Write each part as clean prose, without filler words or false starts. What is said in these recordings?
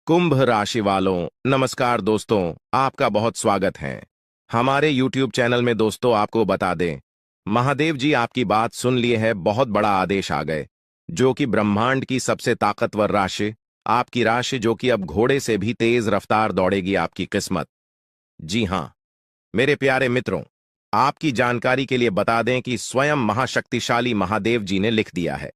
कुंभ राशि वालों, नमस्कार दोस्तों। आपका बहुत स्वागत है हमारे YouTube चैनल में। दोस्तों, आपको बता दें, महादेव जी आपकी बात सुन लिए है। बहुत बड़ा आदेश आ गए, जो कि ब्रह्मांड की सबसे ताकतवर राशि, आपकी राशि, जो कि अब घोड़े से भी तेज रफ्तार दौड़ेगी आपकी किस्मत। जी हां मेरे प्यारे मित्रों, आपकी जानकारी के लिए बता दें कि स्वयं महाशक्तिशाली महादेव जी ने लिख दिया है,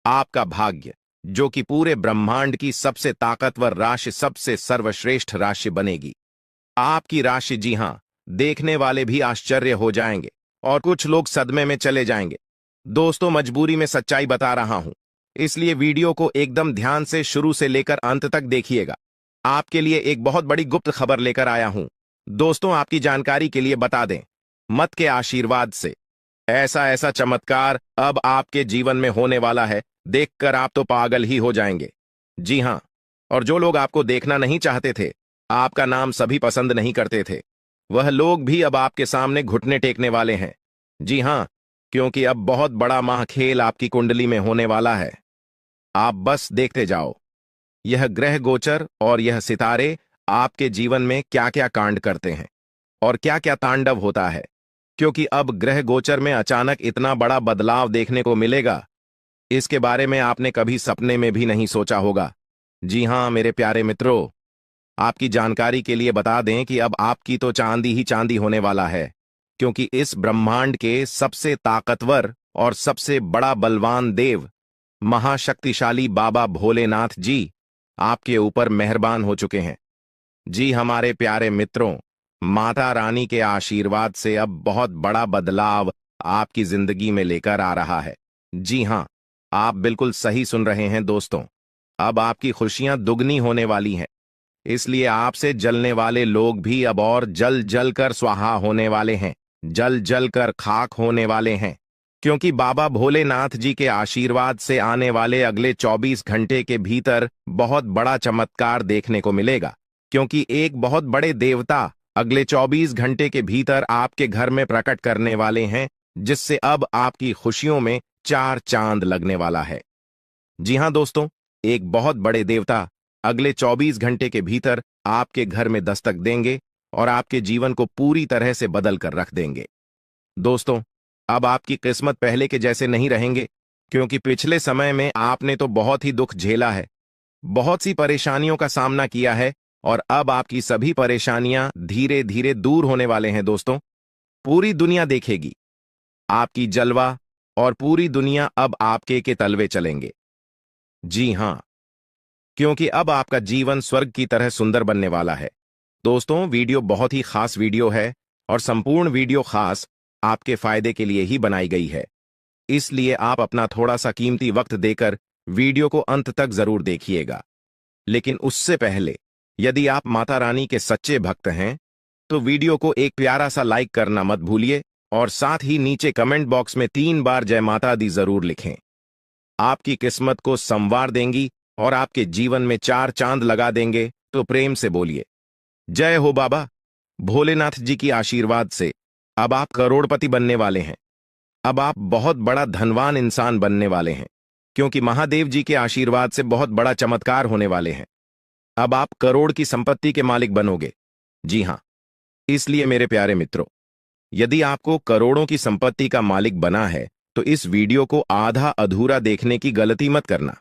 आपका भाग्य, जो कि पूरे ब्रह्मांड की सबसे ताकतवर राशि, सबसे सर्वश्रेष्ठ राशि बनेगी। आपकी राशि, जी हां, देखने वाले भी आश्चर्य हो जाएंगे और कुछ लोग सदमे में चले जाएंगे। दोस्तों, मजबूरी में सच्चाई बता रहा हूं, इसलिए वीडियो को एकदम ध्यान से शुरू से लेकर अंत तक देखिएगा। आपके लिए एक बहुत बड़ी गुप्त खबर लेकर आया हूं। दोस्तों, आपकी जानकारी के लिए बता दें, मत के आशीर्वाद से ऐसा ऐसा चमत्कार अब आपके जीवन में होने वाला है, देखकर आप तो पागल ही हो जाएंगे। जी हां, और जो लोग आपको देखना नहीं चाहते थे, आपका नाम सभी पसंद नहीं करते थे, वह लोग भी अब आपके सामने घुटने टेकने वाले हैं। जी हां, क्योंकि अब बहुत बड़ा महाखेल आपकी कुंडली में होने वाला है। आप बस देखते जाओ, यह ग्रह गोचर और यह सितारे आपके जीवन में क्या क्या कांड करते हैं और क्या क्या तांडव होता है, क्योंकि अब ग्रह गोचर में अचानक इतना बड़ा बदलाव देखने को मिलेगा, इसके बारे में आपने कभी सपने में भी नहीं सोचा होगा। जी हां मेरे प्यारे मित्रों, आपकी जानकारी के लिए बता दें कि अब आपकी तो चांदी ही चांदी होने वाला है, क्योंकि इस ब्रह्मांड के सबसे ताकतवर और सबसे बड़ा बलवान देव, महाशक्तिशाली बाबा भोलेनाथ जी आपके ऊपर मेहरबान हो चुके हैं। जी हमारे प्यारे मित्रों, माता रानी के आशीर्वाद से अब बहुत बड़ा बदलाव आपकी जिंदगी में लेकर आ रहा है। जी हां, आप बिल्कुल सही सुन रहे हैं दोस्तों, अब आपकी खुशियां दुगनी होने वाली हैं। इसलिए आपसे जलने वाले लोग भी अब और जल जल कर स्वाहा होने वाले हैं, जल जल कर खाक होने वाले हैं, क्योंकि बाबा भोलेनाथ जी के आशीर्वाद से आने वाले अगले 24 घंटे के भीतर बहुत बड़ा चमत्कार देखने को मिलेगा, क्योंकि एक बहुत बड़े देवता अगले 24 घंटे के भीतर आपके घर में प्रकट करने वाले हैं, जिससे अब आपकी खुशियों में चार चांद लगने वाला है। जी हां दोस्तों, एक बहुत बड़े देवता अगले 24 घंटे के भीतर आपके घर में दस्तक देंगे और आपके जीवन को पूरी तरह से बदल कर रख देंगे। दोस्तों, अब आपकी किस्मत पहले के जैसे नहीं रहेंगे, क्योंकि पिछले समय में आपने तो बहुत ही दुख झेला है, बहुत सी परेशानियों का सामना किया है, और अब आपकी सभी परेशानियां धीरे धीरे दूर होने वाले हैं। दोस्तों, पूरी दुनिया देखेगी आपकी जलवा और पूरी दुनिया अब आपके के तलवे चलेंगे। जी हां, क्योंकि अब आपका जीवन स्वर्ग की तरह सुंदर बनने वाला है। दोस्तों, वीडियो बहुत ही खास वीडियो है और संपूर्ण वीडियो खास आपके फायदे के लिए ही बनाई गई है, इसलिए आप अपना थोड़ा सा कीमती वक्त देकर वीडियो को अंत तक जरूर देखिएगा। लेकिन उससे पहले, यदि आप माता रानी के सच्चे भक्त हैं, तो वीडियो को एक प्यारा सा लाइक करना मत भूलिए और साथ ही नीचे कमेंट बॉक्स में 3 बार जय माता दी जरूर लिखें। आपकी किस्मत को संवार देंगी और आपके जीवन में चार चांद लगा देंगे, तो प्रेम से बोलिए जय हो बाबा भोलेनाथ जी की आशीर्वाद से अब आप करोड़पति बनने वाले हैं। अब आप बहुत बड़ा धनवान इंसान बनने वाले हैं, क्योंकि महादेव जी के आशीर्वाद से बहुत बड़ा चमत्कार होने वाले हैं। अब आप करोड़ की संपत्ति के मालिक बनोगे। जी हां, इसलिए मेरे प्यारे मित्रों, यदि आपको करोड़ों की संपत्ति का मालिक बना है, तो इस वीडियो को आधा अधूरा देखने की गलती मत करना।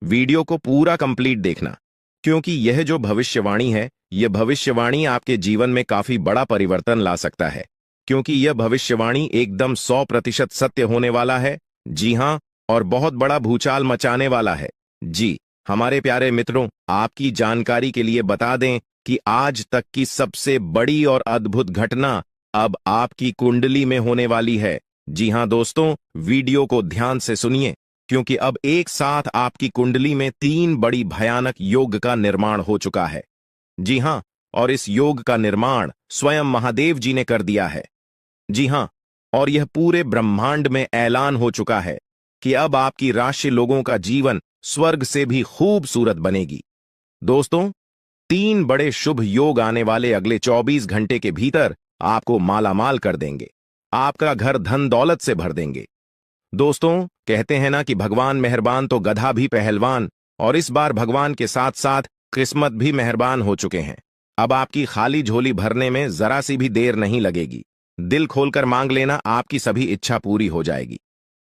वीडियो को पूरा कंप्लीट देखना, क्योंकि यह जो भविष्यवाणी है, यह भविष्यवाणी आपके जीवन में काफी बड़ा परिवर्तन ला सकता है, क्योंकि यह भविष्यवाणी एकदम 100% सत्य होने वाला है। जी हां, और बहुत बड़ा भूचाल मचाने वाला है। जी हमारे प्यारे मित्रों, आपकी जानकारी के लिए बता दें कि आज तक की सबसे बड़ी और अद्भुत घटना अब आपकी कुंडली में होने वाली है। जी हां दोस्तों, वीडियो को ध्यान से सुनिए, क्योंकि अब एक साथ आपकी कुंडली में 3 बड़ी भयानक योग का निर्माण हो चुका है। जी हां, और इस योग का निर्माण स्वयं महादेव जी ने कर दिया है। जी हां, और यह पूरे ब्रह्मांड में ऐलान हो चुका है कि अब आपकी राशि लोगों का जीवन स्वर्ग से भी खूबसूरत बनेगी। दोस्तों, 3 बड़े शुभ योग आने वाले अगले 24 घंटे के भीतर आपको मालामाल कर देंगे, आपका घर धन दौलत से भर देंगे। दोस्तों, कहते हैं ना कि भगवान मेहरबान तो गधा भी पहलवान, और इस बार भगवान के साथ साथ किस्मत भी मेहरबान हो चुके हैं। अब आपकी खाली झोली भरने में जरा सी भी देर नहीं लगेगी। दिल खोलकर मांग लेना, आपकी सभी इच्छा पूरी हो जाएगी।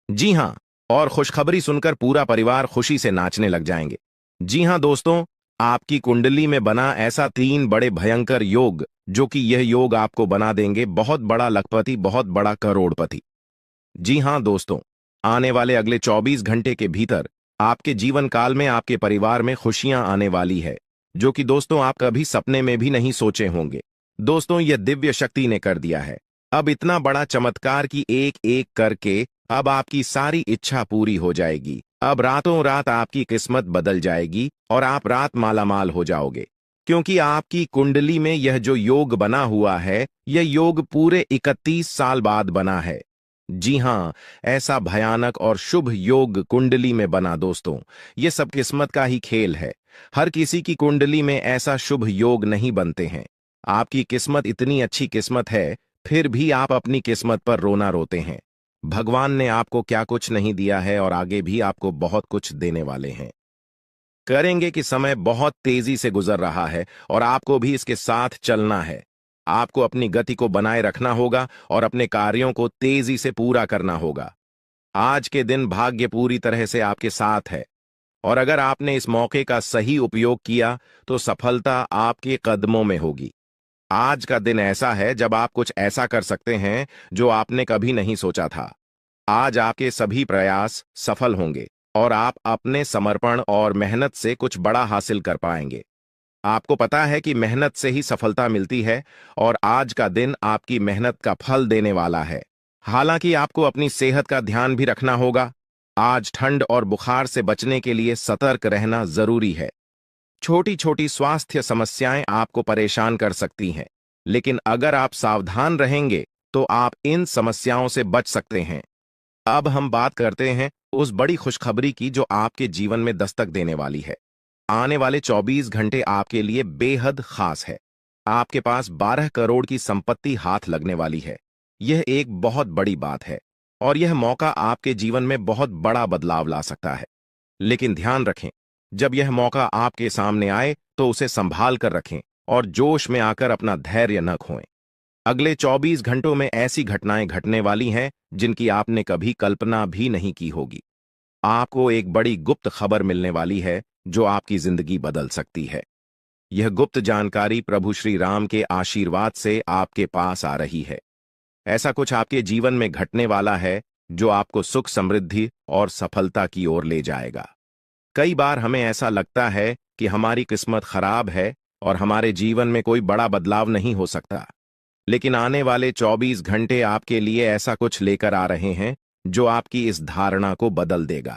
जी हाँ, और खुशखबरी सुनकर पूरा परिवार खुशी से नाचने लग जाएंगे। जी हाँ दोस्तों, आपकी कुंडली में बना ऐसा 3 बड़े भयंकर योग, जो कि यह योग आपको बना देंगे बहुत बड़ा लखपति, बहुत बड़ा करोड़पति। जी हाँ दोस्तों, आने वाले अगले 24 घंटे के भीतर आपके जीवन काल में आपके परिवार में खुशियां आने वाली है, जो कि दोस्तों आप कभी सपने में भी नहीं सोचे होंगे। दोस्तों, यह दिव्य शक्ति ने कर दिया है। अब इतना बड़ा चमत्कार कि एक एक करके अब आपकी सारी इच्छा पूरी हो जाएगी। अब रातों रात आपकी किस्मत बदल जाएगी और आप रात मालामाल हो जाओगे, क्योंकि आपकी कुंडली में यह जो योग बना हुआ है, यह योग पूरे 31 साल बाद बना है। जी हाँ, ऐसा भयानक और शुभ योग कुंडली में बना दोस्तों, ये सब किस्मत का ही खेल है। हर किसी की कुंडली में ऐसा शुभ योग नहीं बनते हैं। आपकी किस्मत इतनी अच्छी किस्मत है, फिर भी आप अपनी किस्मत पर रोना रोते हैं। भगवान ने आपको क्या कुछ नहीं दिया है और आगे भी आपको बहुत कुछ देने वाले हैं। करेंगे कि समय बहुत तेजी से गुजर रहा है और आपको भी इसके साथ चलना है। आपको अपनी गति को बनाए रखना होगा और अपने कार्यों को तेजी से पूरा करना होगा। आज के दिन भाग्य पूरी तरह से आपके साथ है और अगर आपने इस मौके का सही उपयोग किया तो सफलता आपके कदमों में होगी। आज का दिन ऐसा है जब आप कुछ ऐसा कर सकते हैं जो आपने कभी नहीं सोचा था। आज आपके सभी प्रयास सफल होंगे और आप अपने समर्पण और मेहनत से कुछ बड़ा हासिल कर पाएंगे। आपको पता है कि मेहनत से ही सफलता मिलती है और आज का दिन आपकी मेहनत का फल देने वाला है। हालांकि आपको अपनी सेहत का ध्यान भी रखना होगा। आज ठंड और बुखार से बचने के लिए सतर्क रहना जरूरी है। छोटी छोटी स्वास्थ्य समस्याएं आपको परेशान कर सकती हैं, लेकिन अगर आप सावधान रहेंगे तो आप इन समस्याओं से बच सकते हैं। अब हम बात करते हैं उस बड़ी खुशखबरी की जो आपके जीवन में दस्तक देने वाली है। आने वाले 24 घंटे आपके लिए बेहद खास है। आपके पास 12 करोड़ की संपत्ति हाथ लगने वाली है। यह एक बहुत बड़ी बात है और यह मौका आपके जीवन में बहुत बड़ा बदलाव ला सकता है। लेकिन ध्यान रखें, जब यह मौका आपके सामने आए तो उसे संभाल कर रखें और जोश में आकर अपना धैर्य न खोएं। अगले 24 घंटों में ऐसी घटनाएं घटने वाली हैं जिनकी आपने कभी कल्पना भी नहीं की होगी। आपको एक बड़ी गुप्त खबर मिलने वाली है जो आपकी जिंदगी बदल सकती है। यह गुप्त जानकारी प्रभु श्री राम के आशीर्वाद से आपके पास आ रही है। ऐसा कुछ आपके जीवन में घटने वाला है जो आपको सुख, समृद्धि और सफलता की ओर ले जाएगा। कई बार हमें ऐसा लगता है कि हमारी किस्मत खराब है और हमारे जीवन में कोई बड़ा बदलाव नहीं हो सकता, लेकिन आने वाले 24 घंटे आपके लिए ऐसा कुछ लेकर आ रहे हैं जो आपकी इस धारणा को बदल देगा।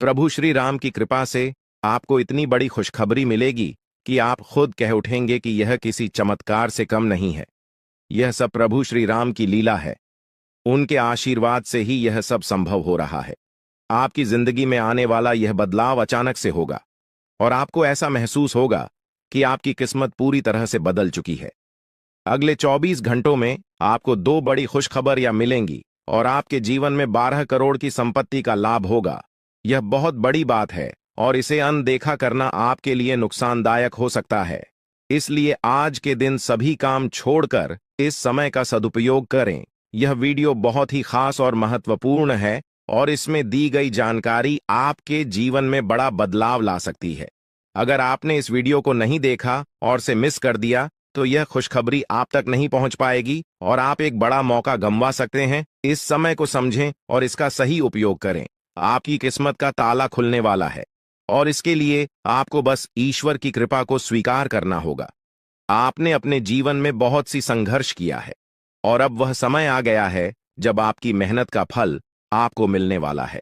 प्रभु श्री राम की कृपा से आपको इतनी बड़ी खुशखबरी मिलेगी कि आप खुद कह उठेंगे कि यह किसी चमत्कार से कम नहीं है। यह सब प्रभु श्री राम की लीला है। उनके आशीर्वाद से ही यह सब संभव हो रहा है। आपकी जिंदगी में आने वाला यह बदलाव अचानक से होगा और आपको ऐसा महसूस होगा कि आपकी किस्मत पूरी तरह से बदल चुकी है। अगले 24 घंटों में आपको 2 बड़ी खुशखबरियां मिलेंगी और आपके जीवन में 12 करोड़ की संपत्ति का लाभ होगा। यह बहुत बड़ी बात है और इसे अनदेखा करना आपके लिए नुकसानदायक हो सकता है। इसलिए आज के दिन सभी काम छोड़कर इस समय का सदुपयोग करें। यह वीडियो बहुत ही खास और महत्वपूर्ण है और इसमें दी गई जानकारी आपके जीवन में बड़ा बदलाव ला सकती है। अगर आपने इस वीडियो को नहीं देखा और से मिस कर दिया तो यह खुशखबरी आप तक नहीं पहुंच पाएगी और आप एक बड़ा मौका गंवा सकते हैं। इस समय को समझें और इसका सही उपयोग करें। आपकी किस्मत का ताला खुलने वाला है और इसके लिए आपको बस ईश्वर की कृपा को स्वीकार करना होगा। आपने अपने जीवन में बहुत सी संघर्ष किया है और अब वह समय आ गया है जब आपकी मेहनत का फल आपको मिलने वाला है।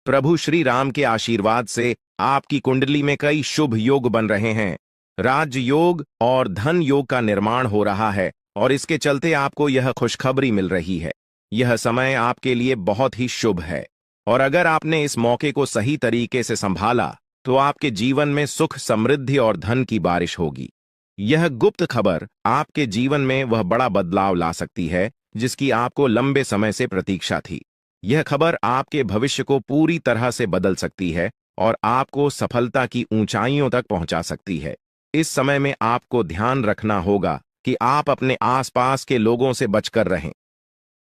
प्रभु श्री राम के आशीर्वाद से आपकी कुंडली में कई शुभ योग बन रहे हैं। राज योग और धन योग का निर्माण हो रहा है और इसके चलते आपको यह खुशखबरी मिल रही है। यह समय आपके लिए बहुत ही शुभ है और अगर आपने इस मौके को सही तरीके से संभाला तो आपके जीवन में सुख, समृद्धि और धन की बारिश होगी। यह गुप्त खबर आपके जीवन में वह बड़ा बदलाव ला सकती है जिसकी आपको लंबे समय से प्रतीक्षा थी। यह खबर आपके भविष्य को पूरी तरह से बदल सकती है और आपको सफलता की ऊंचाइयों तक पहुंचा सकती है। इस समय में आपको ध्यान रखना होगा कि आप अपने आसपास के लोगों से बचकर रहें।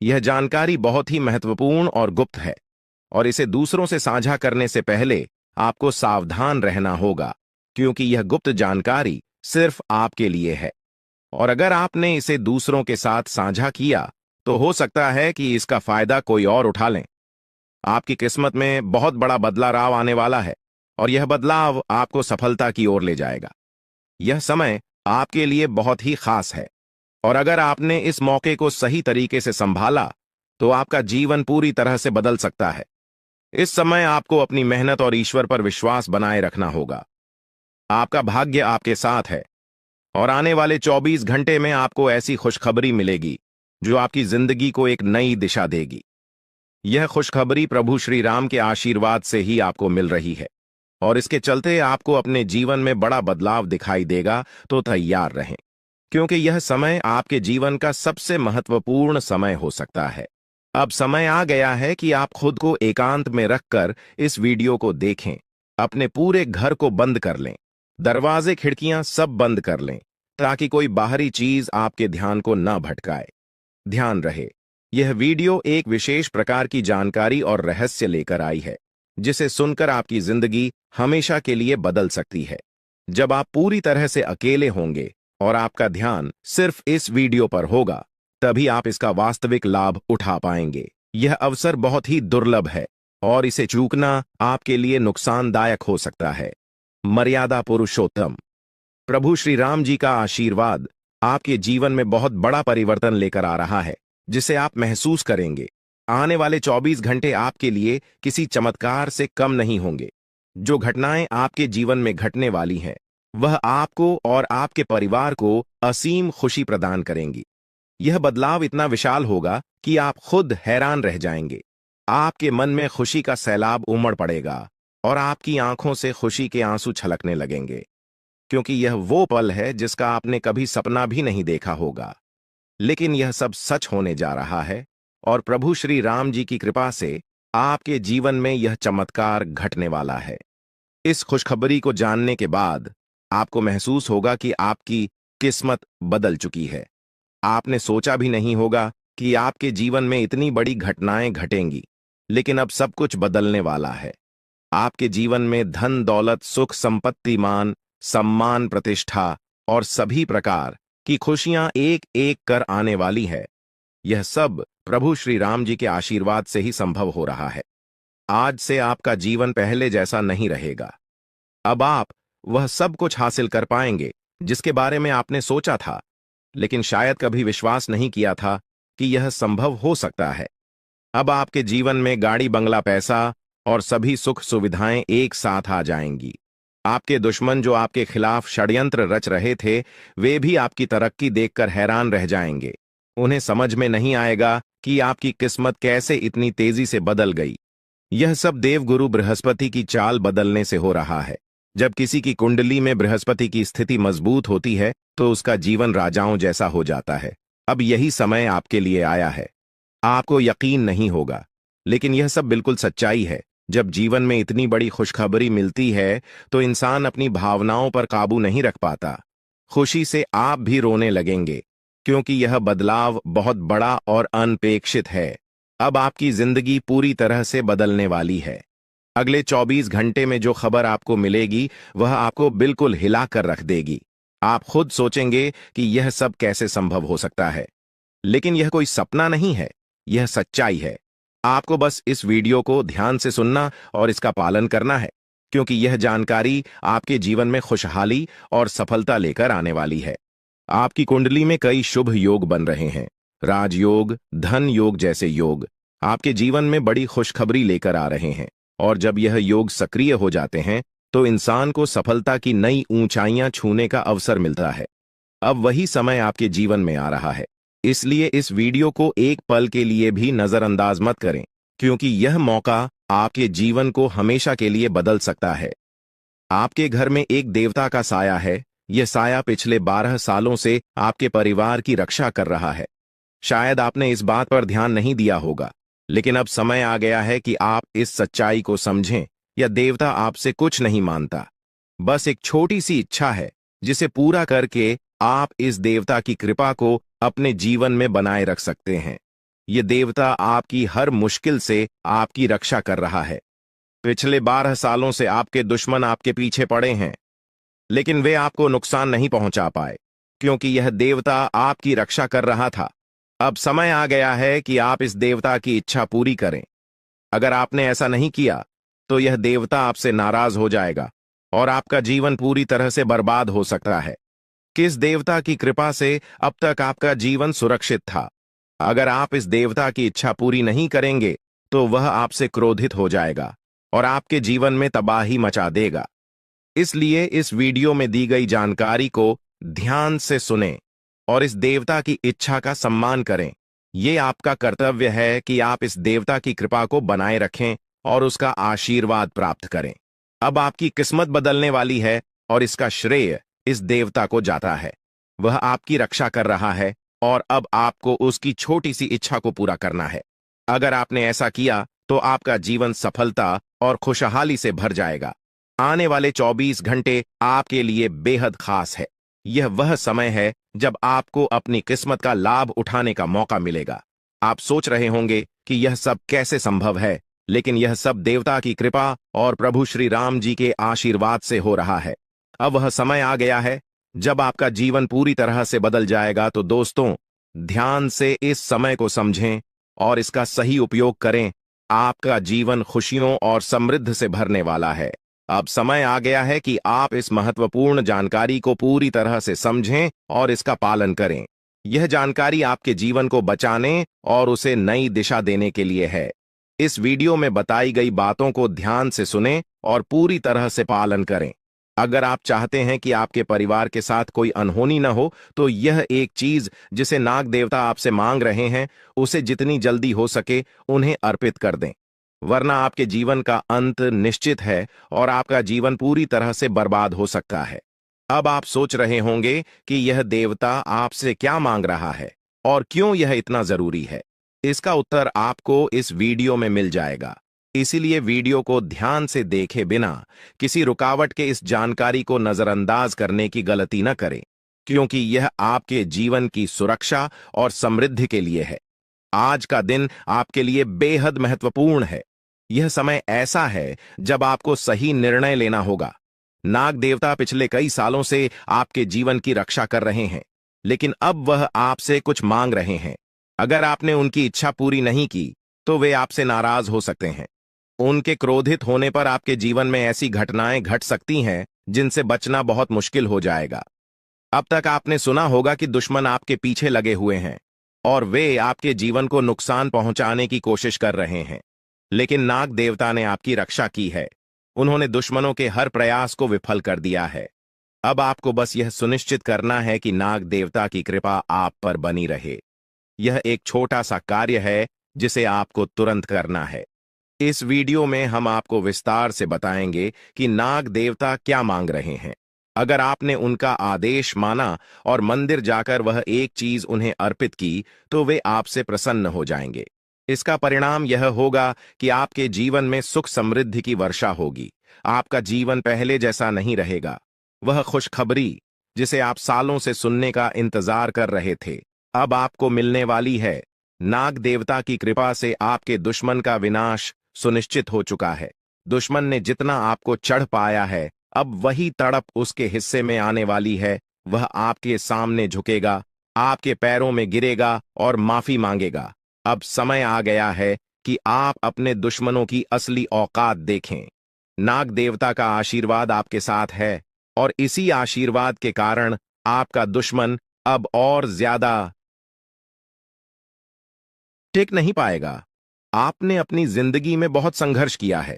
यह जानकारी बहुत ही महत्वपूर्ण और गुप्त है, और इसे दूसरों से साझा करने से पहले आपको सावधान रहना होगा, क्योंकि यह गुप्त जानकारी सिर्फ आपके लिए है। और अगर आपने इसे दूसरों के साथ साझा किया, तो हो सकता है कि इसका फायदा कोई और उठा लें। आपकी किस्मत में बहुत बड़ा बदलाव आने वाला है, और यह बदलाव आपको सफलता की ओर ले जाएगा। यह समय आपके लिए बहुत ही खास है, और अगर आपने इस मौके को सही तरीके से संभाला, तो आपका जीवन पूरी तरह से बदल सकता है। इस समय आपको अपनी मेहनत और ईश्वर पर विश्वास बनाए रखना होगा। आपका भाग्य आपके साथ है, और आने वाले 24 घंटे में आपको ऐसी खुशखबरी मिलेगी जो आपकी जिंदगी को एक नई दिशा देगी। यह खुशखबरी प्रभु श्री राम के आशीर्वाद से ही आपको मिल रही है, और इसके चलते आपको अपने जीवन में बड़ा बदलाव दिखाई देगा। तो तैयार रहें, क्योंकि यह समय आपके जीवन का सबसे महत्वपूर्ण समय हो सकता है। अब समय आ गया है कि आप खुद को एकांत में रखकर इस वीडियो को देखें। अपने पूरे घर को बंद कर लें, दरवाजे खिड़कियां सब बंद कर लें, ताकि कोई बाहरी चीज आपके ध्यान को न भटकाए। ध्यान रहे, यह वीडियो एक विशेष प्रकार की जानकारी और रहस्य लेकर आई है, जिसे सुनकर आपकी जिंदगी हमेशा के लिए बदल सकती है। जब आप पूरी तरह से अकेले होंगे और आपका ध्यान सिर्फ इस वीडियो पर होगा, तभी आप इसका वास्तविक लाभ उठा पाएंगे। यह अवसर बहुत ही दुर्लभ है, और इसे चूकना आपके लिए नुकसानदायक हो सकता है। मर्यादा पुरुषोत्तम प्रभु श्री राम जी का आशीर्वाद आपके जीवन में बहुत बड़ा परिवर्तन लेकर आ रहा है, जिसे आप महसूस करेंगे। आने वाले 24 घंटे आपके लिए किसी चमत्कार से कम नहीं होंगे। जो घटनाएं आपके जीवन में घटने वाली हैं, वह आपको और आपके परिवार को असीम खुशी प्रदान करेंगी। यह बदलाव इतना विशाल होगा कि आप खुद हैरान रह जाएंगे। आपके मन में खुशी का सैलाब उमड़ पड़ेगा, और आपकी आंखों से खुशी के आंसू छलकने लगेंगे, क्योंकि यह वो पल है जिसका आपने कभी सपना भी नहीं देखा होगा। लेकिन यह सब सच होने जा रहा है, और प्रभु श्री राम जी की कृपा से आपके जीवन में यह चमत्कार घटने वाला है। इस खुशखबरी को जानने के बाद आपको महसूस होगा कि आपकी किस्मत बदल चुकी है। आपने सोचा भी नहीं होगा कि आपके जीवन में इतनी बड़ी घटनाएं घटेंगी, लेकिन अब सब कुछ बदलने वाला है। आपके जीवन में धन दौलत सुख संपत्ति मान सम्मान प्रतिष्ठा और सभी प्रकार की खुशियां एक एक कर आने वाली है। यह सब प्रभु श्री राम जी के आशीर्वाद से ही संभव हो रहा है। आज से आपका जीवन पहले जैसा नहीं रहेगा। अब आप वह सब कुछ हासिल कर पाएंगे जिसके बारे में आपने सोचा था, लेकिन शायद कभी विश्वास नहीं किया था कि यह संभव हो सकता है। अब आपके जीवन में गाड़ी बंगला पैसा और सभी सुख सुविधाएं एक साथ आ जाएंगी। आपके दुश्मन जो आपके खिलाफ षड्यंत्र रच रहे थे, वे भी आपकी तरक्की देखकर हैरान रह जाएंगे। उन्हें समझ में नहीं आएगा कि आपकी किस्मत कैसे इतनी तेजी से बदल गई। यह सब देवगुरु बृहस्पति की चाल बदलने से हो रहा है। जब किसी की कुंडली में बृहस्पति की स्थिति मजबूत होती है, तो उसका जीवन राजाओं जैसा हो जाता है। अब यही समय आपके लिए आया है। आपको यकीन नहीं होगा, लेकिन यह सब बिल्कुल सच्चाई है। जब जीवन में इतनी बड़ी खुशखबरी मिलती है, तो इंसान अपनी भावनाओं पर काबू नहीं रख पाता। खुशी से आप भी रोने लगेंगे, क्योंकि यह बदलाव बहुत बड़ा और अनपेक्षित है। अब आपकी जिंदगी पूरी तरह से बदलने वाली है। अगले 24 घंटे में जो खबर आपको मिलेगी, वह आपको बिल्कुल हिला कर रख देगी। आप खुद सोचेंगे कि यह सब कैसे संभव हो सकता है, लेकिन यह कोई सपना नहीं है, यह सच्चाई है। आपको बस इस वीडियो को ध्यान से सुनना और इसका पालन करना है, क्योंकि यह जानकारी आपके जीवन में खुशहाली और सफलता लेकर आने वाली है। आपकी कुंडली में कई शुभ योग बन रहे हैं। राजयोग, धन योग जैसे योग आपके जीवन में बड़ी खुशखबरी लेकर आ रहे हैं, और जब यह योग सक्रिय हो जाते हैं, तो इंसान को सफलता की नई ऊंचाइयां छूने का अवसर मिलता है। अब वही समय आपके जीवन में आ रहा है, इसलिए इस वीडियो को एक पल के लिए भी नजरअंदाज मत करें, क्योंकि यह मौका आपके जीवन को हमेशा के लिए बदल सकता है। आपके घर में एक देवता का साया है। यह साया पिछले 12 सालों से आपके परिवार की रक्षा कर रहा है। शायद आपने इस बात पर ध्यान नहीं दिया होगा, लेकिन अब समय आ गया है कि आप इस सच्चाई को समझें। या देवता आपसे कुछ नहीं मानता। बस एक छोटी सी इच्छा है जिसे पूरा करके आप इस देवता की कृपा को अपने जीवन में बनाए रख सकते हैं। ये देवता आपकी हर मुश्किल से आपकी रक्षा कर रहा है। पिछले 12 सालों से आपके दुश्मन आपके पीछे पड़े हैं, लेकिन वे आपको नुकसान नहीं पहुंचा पाए, क्योंकि यह देवता आपकी रक्षा कर रहा था। अब समय आ गया है कि आप इस देवता की इच्छा पूरी करें। अगर आपने ऐसा नहीं किया, तो यह देवता आपसे नाराज हो जाएगा और आपका जीवन पूरी तरह से बर्बाद हो सकता है। किस देवता की कृपा से अब तक आपका जीवन सुरक्षित था? अगर आप इस देवता की इच्छा पूरी नहीं करेंगे, तो वह आपसे क्रोधित हो जाएगा और आपके जीवन में तबाही मचा देगा। इसलिए इस वीडियो में दी गई जानकारी को ध्यान से सुनें और इस देवता की इच्छा का सम्मान करें। यह आपका कर्तव्य है कि आप इस देवता की कृपा को बनाए रखें और उसका आशीर्वाद प्राप्त करें। अब आपकी किस्मत बदलने वाली है और इसका श्रेय इस देवता को जाता है। वह आपकी रक्षा कर रहा है और अब आपको उसकी छोटी सी इच्छा को पूरा करना है। अगर आपने ऐसा किया, तो आपका जीवन सफलता और खुशहाली से भर जाएगा। आने वाले 24 घंटे आपके लिए बेहद खास है। यह वह समय है जब आपको अपनी किस्मत का लाभ उठाने का मौका मिलेगा। आप सोच रहे होंगे कि यह सब कैसे संभव है, लेकिन यह सब देवता की कृपा और प्रभु श्री राम जी के आशीर्वाद से हो रहा है। अब वह समय आ गया है जब आपका जीवन पूरी तरह से बदल जाएगा। तो दोस्तों, ध्यान से इस समय को समझें और इसका सही उपयोग करें। आपका जीवन खुशियों और समृद्धि से भरने वाला है। अब समय आ गया है कि आप इस महत्वपूर्ण जानकारी को पूरी तरह से समझें और इसका पालन करें। यह जानकारी आपके जीवन को बचाने और उसे नई दिशा देने के लिए है। इस वीडियो में बताई गई बातों को ध्यान से सुनें और पूरी तरह से पालन करें। अगर आप चाहते हैं कि आपके परिवार के साथ कोई अनहोनी न हो, तो यह एक चीज जिसे नाग देवता आपसे मांग रहे हैं, उसे जितनी जल्दी हो सके उन्हें अर्पित कर दें, वरना आपके जीवन का अंत निश्चित है और आपका जीवन पूरी तरह से बर्बाद हो सकता है। अब आप सोच रहे होंगे कि यह देवता आपसे क्या मांग रहा है और क्यों यह इतना जरूरी है। इसका उत्तर आपको इस वीडियो में मिल जाएगा। इसीलिए वीडियो को ध्यान से देखे बिना किसी रुकावट के इस जानकारी को नजरअंदाज करने की गलती न करें, क्योंकि यह आपके जीवन की सुरक्षा और समृद्धि के लिए है। आज का दिन आपके लिए बेहद महत्वपूर्ण है। यह समय ऐसा है जब आपको सही निर्णय लेना होगा। नाग देवता पिछले कई सालों से आपके जीवन की रक्षा कर रहे हैं, लेकिन अब वह आपसे कुछ मांग रहे हैं। अगर आपने उनकी इच्छा पूरी नहीं की, तो वे आपसे नाराज हो सकते हैं। उनके क्रोधित होने पर आपके जीवन में ऐसी घटनाएं घट सकती हैं जिनसे बचना बहुत मुश्किल हो जाएगा। अब तक आपने सुना होगा कि दुश्मन आपके पीछे लगे हुए हैं और वे आपके जीवन को नुकसान पहुंचाने की कोशिश कर रहे हैं, लेकिन नाग देवता ने आपकी रक्षा की है। उन्होंने दुश्मनों के हर प्रयास को विफल कर दिया है। अब आपको बस यह सुनिश्चित करना है कि नाग देवता की कृपा आप पर बनी रहे। यह एक छोटा सा कार्य है जिसे आपको तुरंत करना है। इस वीडियो में हम आपको विस्तार से बताएंगे कि नाग देवता क्या मांग रहे हैं। अगर आपने उनका आदेश माना और मंदिर जाकर वह एक चीज उन्हें अर्पित की, तो वे आपसे प्रसन्न हो जाएंगे। इसका परिणाम यह होगा कि आपके जीवन में सुख समृद्धि की वर्षा होगी। आपका जीवन पहले जैसा नहीं रहेगा। वह खुशखबरी जिसे आप सालों से सुनने का इंतजार कर रहे थे, अब आपको मिलने वाली है। नाग देवता की कृपा से आपके दुश्मन का विनाश सुनिश्चित हो चुका है। दुश्मन ने जितना आपको चढ़ पाया है, अब वही तड़प उसके हिस्से में आने वाली है। वह आपके सामने झुकेगा, आपके पैरों में गिरेगा और माफी मांगेगा। अब समय आ गया है कि आप अपने दुश्मनों की असली औकात देखें। नाग देवता का आशीर्वाद आपके साथ है और इसी आशीर्वाद के कारण आपका दुश्मन अब और ज्यादा टिक नहीं पाएगा। आपने अपनी जिंदगी में बहुत संघर्ष किया है।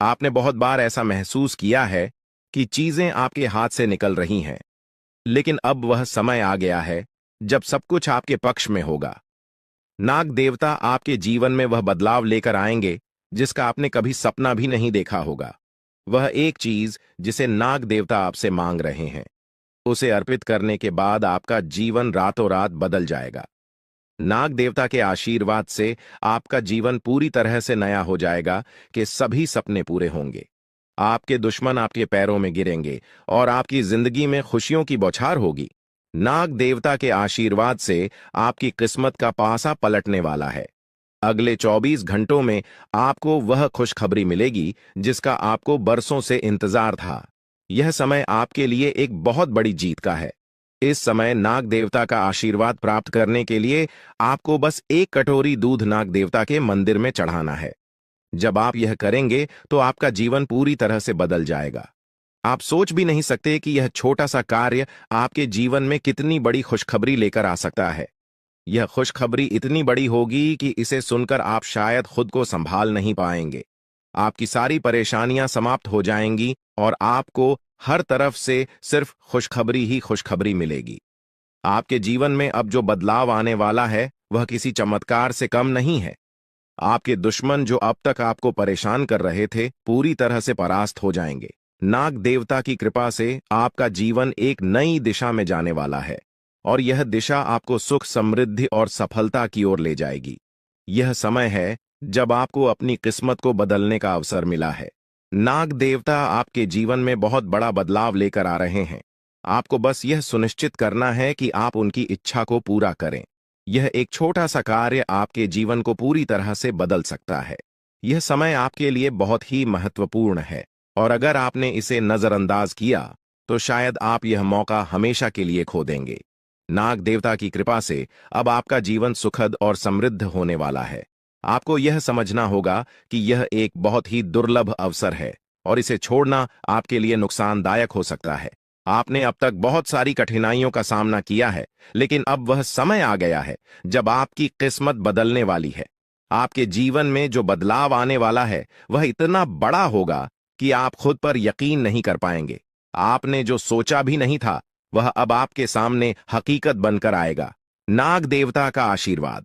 आपने बहुत बार ऐसा महसूस किया है कि चीजें आपके हाथ से निकल रही हैं, लेकिन अब वह समय आ गया है जब सब कुछ आपके पक्ष में होगा। नाग देवता आपके जीवन में वह बदलाव लेकर आएंगे जिसका आपने कभी सपना भी नहीं देखा होगा। वह एक चीज जिसे नाग देवता आपसे मांग रहे हैं, उसे अर्पित करने के बाद आपका जीवन रातों रात बदल जाएगा। नाग देवता के आशीर्वाद से आपका जीवन पूरी तरह से नया हो जाएगा कि सभी सपने पूरे होंगे। आपके दुश्मन आपके पैरों में गिरेंगे और आपकी जिंदगी में खुशियों की बौछार होगी। नाग देवता के आशीर्वाद से आपकी किस्मत का पासा पलटने वाला है। अगले 24 घंटों में आपको वह खुशखबरी मिलेगी जिसका आपको बरसों से इंतजार था। यह समय आपके लिए एक बहुत बड़ी जीत का है। इस समय नाग देवता का आशीर्वाद प्राप्त करने के लिए आपको बस एक कटोरी दूध नाग देवता के मंदिर में चढ़ाना है। जब आप यह करेंगे तो आपका जीवन पूरी तरह से बदल जाएगा। आप सोच भी नहीं सकते कि यह छोटा सा कार्य आपके जीवन में कितनी बड़ी खुशखबरी लेकर आ सकता है। यह खुशखबरी इतनी बड़ी होगी कि इसे सुनकर आप शायद खुद को संभाल नहीं पाएंगे। आपकी सारी परेशानियां समाप्त हो जाएंगी और आपको हर तरफ से सिर्फ खुशखबरी ही खुशखबरी मिलेगी। आपके जीवन में अब जो बदलाव आने वाला है वह किसी चमत्कार से कम नहीं है। आपके दुश्मन जो अब तक आपको परेशान कर रहे थे पूरी तरह से परास्त हो जाएंगे। नाग देवता की कृपा से आपका जीवन एक नई दिशा में जाने वाला है और यह दिशा आपको सुख, समृद्धि और सफलता की ओर ले जाएगी। यह समय है जब आपको अपनी किस्मत को बदलने का अवसर मिला है। नाग देवता आपके जीवन में बहुत बड़ा बदलाव लेकर आ रहे हैं। आपको बस यह सुनिश्चित करना है कि आप उनकी इच्छा को पूरा करें। यह एक छोटा सा कार्य आपके जीवन को पूरी तरह से बदल सकता है। यह समय आपके लिए बहुत ही महत्वपूर्ण है और अगर आपने इसे नजरअंदाज किया तो शायद आप यह मौका हमेशा के लिए खो देंगे। नाग देवता की कृपा से अब आपका जीवन सुखद और समृद्ध होने वाला है। आपको यह समझना होगा कि यह एक बहुत ही दुर्लभ अवसर है और इसे छोड़ना आपके लिए नुकसानदायक हो सकता है। आपने अब तक बहुत सारी कठिनाइयों का सामना किया है, लेकिन अब वह समय आ गया है जब आपकी किस्मत बदलने वाली है। आपके जीवन में जो बदलाव आने वाला है वह इतना बड़ा होगा कि आप खुद पर यकीन नहीं कर पाएंगे। आपने जो सोचा भी नहीं था वह अब आपके सामने हकीकत बनकर आएगा। नाग देवता का आशीर्वाद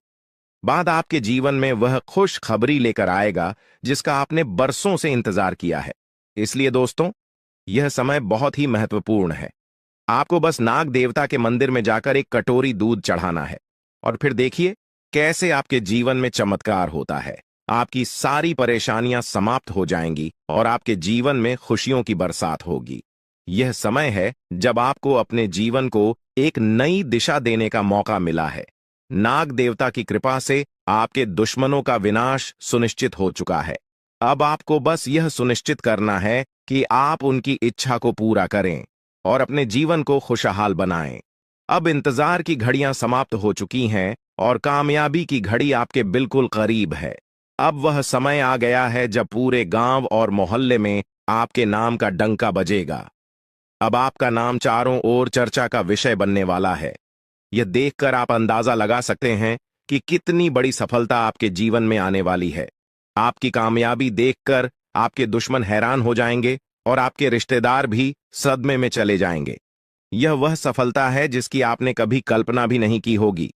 बाद आपके जीवन में वह खुश खबरी लेकर आएगा जिसका आपने बरसों से इंतजार किया है। इसलिए दोस्तों, यह समय बहुत ही महत्वपूर्ण है। आपको बस नाग देवता के मंदिर में जाकर एक कटोरी दूध चढ़ाना है और फिर देखिए कैसे आपके जीवन में चमत्कार होता है। आपकी सारी परेशानियां समाप्त हो जाएंगी और आपके जीवन में खुशियों की बरसात होगी। यह समय है जब आपको अपने जीवन को एक नई दिशा देने का मौका मिला है। नाग देवता की कृपा से आपके दुश्मनों का विनाश सुनिश्चित हो चुका है। अब आपको बस यह सुनिश्चित करना है कि आप उनकी इच्छा को पूरा करें और अपने जीवन को खुशहाल बनाएं। अब इंतजार की घड़ियां समाप्त हो चुकी हैं और कामयाबी की घड़ी आपके बिल्कुल करीब है। अब वह समय आ गया है जब पूरे गांव और मोहल्ले में आपके नाम का डंका बजेगा। अब आपका नाम चारों ओर चर्चा का विषय बनने वाला है। यह देखकर आप अंदाजा लगा सकते हैं कि कितनी बड़ी सफलता आपके जीवन में आने वाली है। आपकी कामयाबी देखकर आपके दुश्मन हैरान हो जाएंगे और आपके रिश्तेदार भी सदमे में चले जाएंगे। यह वह सफलता है जिसकी आपने कभी कल्पना भी नहीं की होगी।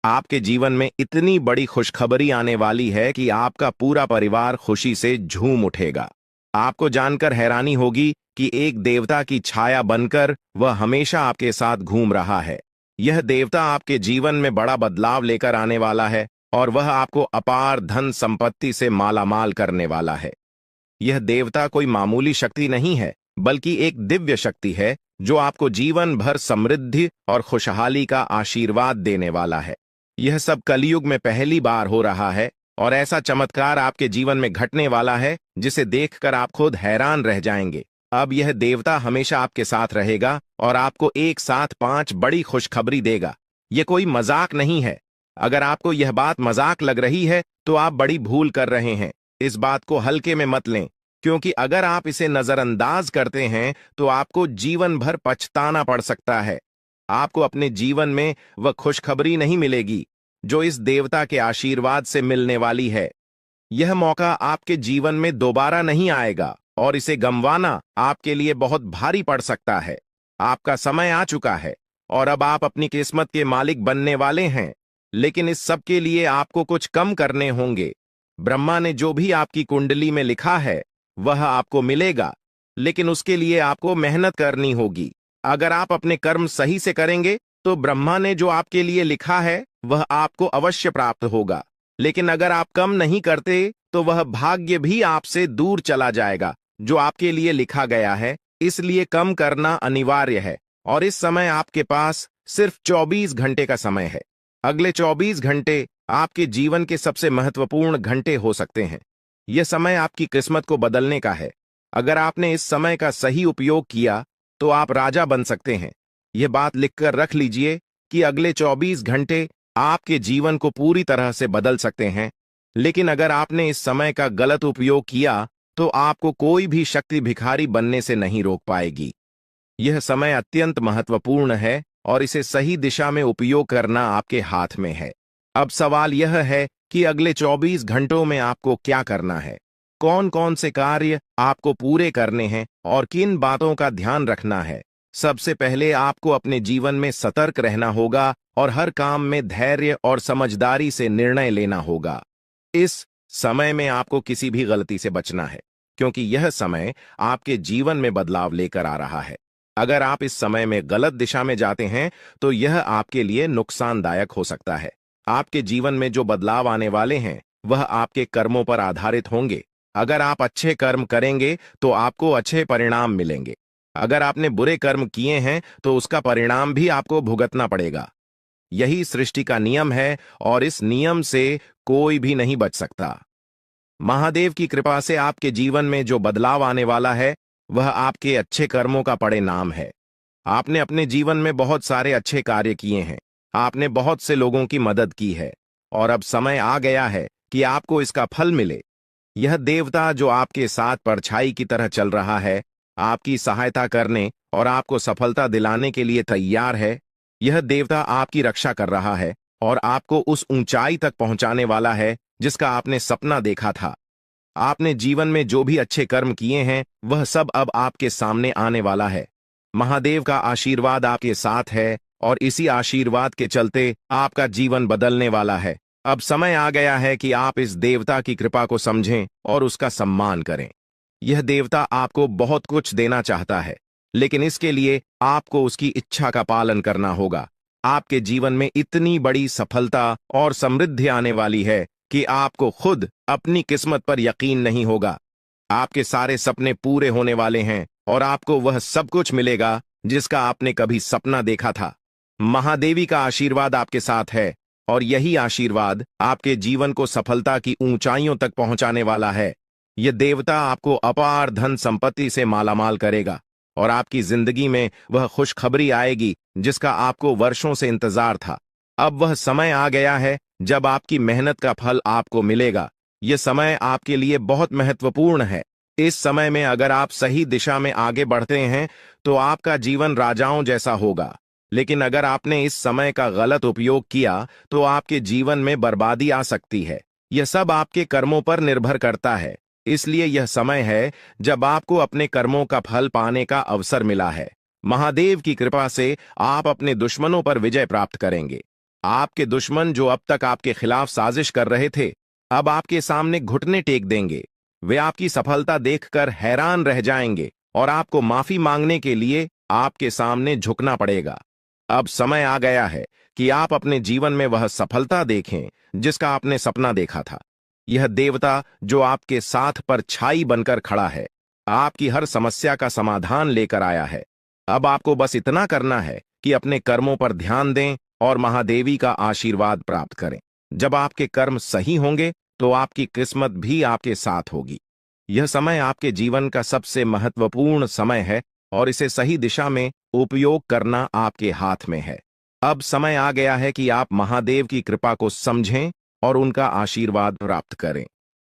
आपके जीवन में इतनी बड़ी खुशखबरी आने वाली है कि आपका पूरा परिवार खुशी से झूम उठेगा। आपको जानकर हैरानी होगी कि एक देवता की छाया बनकर वह हमेशा आपके साथ घूम रहा है। यह देवता आपके जीवन में बड़ा बदलाव लेकर आने वाला है और वह आपको अपार धन संपत्ति से मालामाल करने वाला है। यह देवता कोई मामूली शक्ति नहीं है, बल्कि एक दिव्य शक्ति है जो आपको जीवन भर समृद्धि और खुशहाली का आशीर्वाद देने वाला है। यह सब कलयुग में पहली बार हो रहा है और ऐसा चमत्कार आपके जीवन में घटने वाला है जिसे देखकर आप खुद हैरान रह जाएंगे। अब यह देवता हमेशा आपके साथ रहेगा और आपको एक साथ 5 बड़ी खुशखबरी देगा। यह कोई मजाक नहीं है। अगर आपको यह बात मजाक लग रही है तो आप बड़ी भूल कर रहे हैं। इस बात को हल्के में मत लें, क्योंकि अगर आप इसे नजरअंदाज करते हैं तो आपको जीवन भर पछताना पड़ सकता है। आपको अपने जीवन में वह खुशखबरी नहीं मिलेगी जो इस देवता के आशीर्वाद से मिलने वाली है। यह मौका आपके जीवन में दोबारा नहीं आएगा और इसे गंवाना आपके लिए बहुत भारी पड़ सकता है। आपका समय आ चुका है और अब आप अपनी किस्मत के मालिक बनने वाले हैं, लेकिन इस सब के लिए आपको कुछ कम करने होंगे। ब्रह्मा ने जो भी आपकी कुंडली में लिखा है वह आपको मिलेगा, लेकिन उसके लिए आपको मेहनत करनी होगी। अगर आप अपने कर्म सही से करेंगे तो ब्रह्मा ने जो आपके लिए लिखा है वह आपको अवश्य प्राप्त होगा। लेकिन अगर आप कम नहीं करते तो वह भाग्य भी आपसे दूर चला जाएगा जो आपके लिए लिखा गया है। इसलिए कम करना अनिवार्य है और इस समय आपके पास सिर्फ 24 घंटे का समय है। अगले 24 घंटे आपके जीवन के सबसे महत्वपूर्ण घंटे हो सकते हैं। यह समय आपकी किस्मत को बदलने का है। अगर आपने इस समय का सही उपयोग किया तो आप राजा बन सकते हैं। यह बात लिखकर रख लीजिए कि अगले 24 घंटे आपके जीवन को पूरी तरह से बदल सकते हैं। लेकिन अगर आपने इस समय का गलत उपयोग किया तो आपको कोई भी शक्ति भिखारी बनने से नहीं रोक पाएगी। यह समय अत्यंत महत्वपूर्ण है और इसे सही दिशा में उपयोग करना आपके हाथ में है। अब सवाल यह है कि अगले 24 घंटों में आपको क्या करना है, कौन कौन से कार्य आपको पूरे करने हैं और किन बातों का ध्यान रखना है। सबसे पहले आपको अपने जीवन में सतर्क रहना होगा और हर काम में धैर्य और समझदारी से निर्णय लेना होगा। इस समय में आपको किसी भी गलती से बचना है, क्योंकि यह समय आपके जीवन में बदलाव लेकर आ रहा है। अगर आप इस समय में गलत दिशा में जाते हैं तो यह आपके लिए नुकसानदायक हो सकता है। आपके जीवन में जो बदलाव आने वाले हैं वह आपके कर्मों पर आधारित होंगे। अगर आप अच्छे कर्म करेंगे तो आपको अच्छे परिणाम मिलेंगे। अगर आपने बुरे कर्म किए हैं तो उसका परिणाम भी आपको भुगतना पड़ेगा। यही सृष्टि का नियम है और इस नियम से कोई भी नहीं बच सकता। महादेव की कृपा से आपके जीवन में जो बदलाव आने वाला है वह आपके अच्छे कर्मों का परिणाम है। आपने अपने जीवन में बहुत सारे अच्छे कार्य किए हैं, आपने बहुत से लोगों की मदद की है और अब समय आ गया है कि आपको इसका फल मिले। यह देवता जो आपके साथ परछाई की तरह चल रहा है, आपकी सहायता करने और आपको सफलता दिलाने के लिए तैयार है। यह देवता आपकी रक्षा कर रहा है और आपको उस ऊंचाई तक पहुंचाने वाला है जिसका आपने सपना देखा था। आपने जीवन में जो भी अच्छे कर्म किए हैं वह सब अब आपके सामने आने वाला है। महादेव का आशीर्वाद आपके साथ है और इसी आशीर्वाद के चलते आपका जीवन बदलने वाला है। अब समय आ गया है कि आप इस देवता की कृपा को समझें और उसका सम्मान करें। यह देवता आपको बहुत कुछ देना चाहता है, लेकिन इसके लिए आपको उसकी इच्छा का पालन करना होगा। आपके जीवन में इतनी बड़ी सफलता और समृद्धि आने वाली है कि आपको खुद अपनी किस्मत पर यकीन नहीं होगा। आपके सारे सपने पूरे होने वाले हैं और आपको वह सब कुछ मिलेगा जिसका आपने कभी सपना देखा था। महादेवी का आशीर्वाद आपके साथ है और यही आशीर्वाद आपके जीवन को सफलता की ऊंचाइयों तक पहुंचाने वाला है। यह देवता आपको अपार धन संपत्ति से मालामाल करेगा और आपकी जिंदगी में वह खुशखबरी आएगी जिसका आपको वर्षों से इंतजार था। अब वह समय आ गया है जब आपकी मेहनत का फल आपको मिलेगा। यह समय आपके लिए बहुत महत्वपूर्ण है। इस समय में अगर आप सही दिशा में आगे बढ़ते हैं तो आपका जीवन राजाओं जैसा होगा, लेकिन अगर आपने इस समय का गलत उपयोग किया तो आपके जीवन में बर्बादी आ सकती है। यह सब आपके कर्मों पर निर्भर करता है। इसलिए यह समय है जब आपको अपने कर्मों का फल पाने का अवसर मिला है। महादेव की कृपा से आप अपने दुश्मनों पर विजय प्राप्त करेंगे। आपके दुश्मन जो अब तक आपके खिलाफ साजिश कर रहे थे, अब आपके सामने घुटने टेक देंगे। वे आपकी सफलता देखकर हैरान रह जाएंगे और आपको माफी मांगने के लिए आपके सामने झुकना पड़ेगा। अब समय आ गया है कि आप अपने जीवन में वह सफलता देखें जिसका आपने सपना देखा था। यह देवता जो आपके साथ परछाई बनकर खड़ा है, आपकी हर समस्या का समाधान लेकर आया है। अब आपको बस इतना करना है कि अपने कर्मों पर ध्यान दें और महादेवी का आशीर्वाद प्राप्त करें। जब आपके कर्म सही होंगे तो आपकी किस्मत भी आपके साथ होगी। यह समय आपके जीवन का सबसे महत्वपूर्ण समय है और इसे सही दिशा में उपयोग करना आपके हाथ में है। अब समय आ गया है कि आप महादेव की कृपा को समझें और उनका आशीर्वाद प्राप्त करें।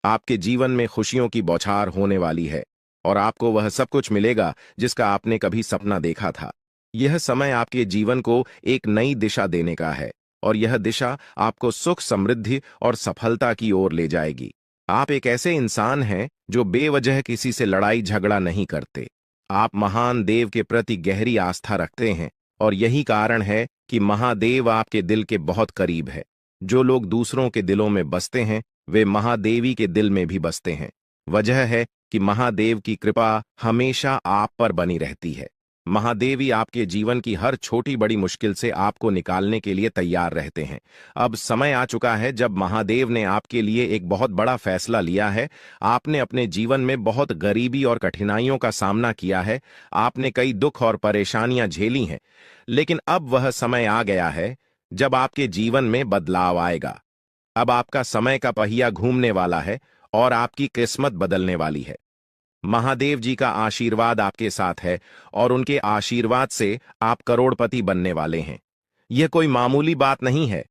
आपके जीवन में खुशियों की बौछार होने वाली है और आपको वह सब कुछ मिलेगा जिसका आपने कभी सपना देखा था। यह समय आपके जीवन को एक नई दिशा देने का है और यह दिशा आपको सुख, समृद्धि और सफलता की ओर ले जाएगी। आप एक ऐसे इंसान हैं जो बेवजह किसी से लड़ाई झगड़ा नहीं करते। आप महान देव के प्रति गहरी आस्था रखते हैं और यही कारण है कि महादेव आपके दिल के बहुत करीब है। जो लोग दूसरों के दिलों में बसते हैं वे महादेवी के दिल में भी बसते हैं। वजह है कि महादेव की कृपा हमेशा आप पर बनी रहती है। महादेवी आपके जीवन की हर छोटी बड़ी मुश्किल से आपको निकालने के लिए तैयार रहते हैं। अब समय आ चुका है जब महादेव ने आपके लिए एक बहुत बड़ा फैसला लिया है। आपने अपने जीवन में बहुत गरीबी और कठिनाइयों का सामना किया है। आपने कई दुख और परेशानियां झेली हैं, लेकिन अब वह समय आ गया है जब आपके जीवन में बदलाव आएगा। अब आपका समय का पहिया घूमने वाला है और आपकी किस्मत बदलने वाली है। महादेव जी का आशीर्वाद आपके साथ है और उनके आशीर्वाद से आप करोड़पति बनने वाले हैं। यह कोई मामूली बात नहीं है,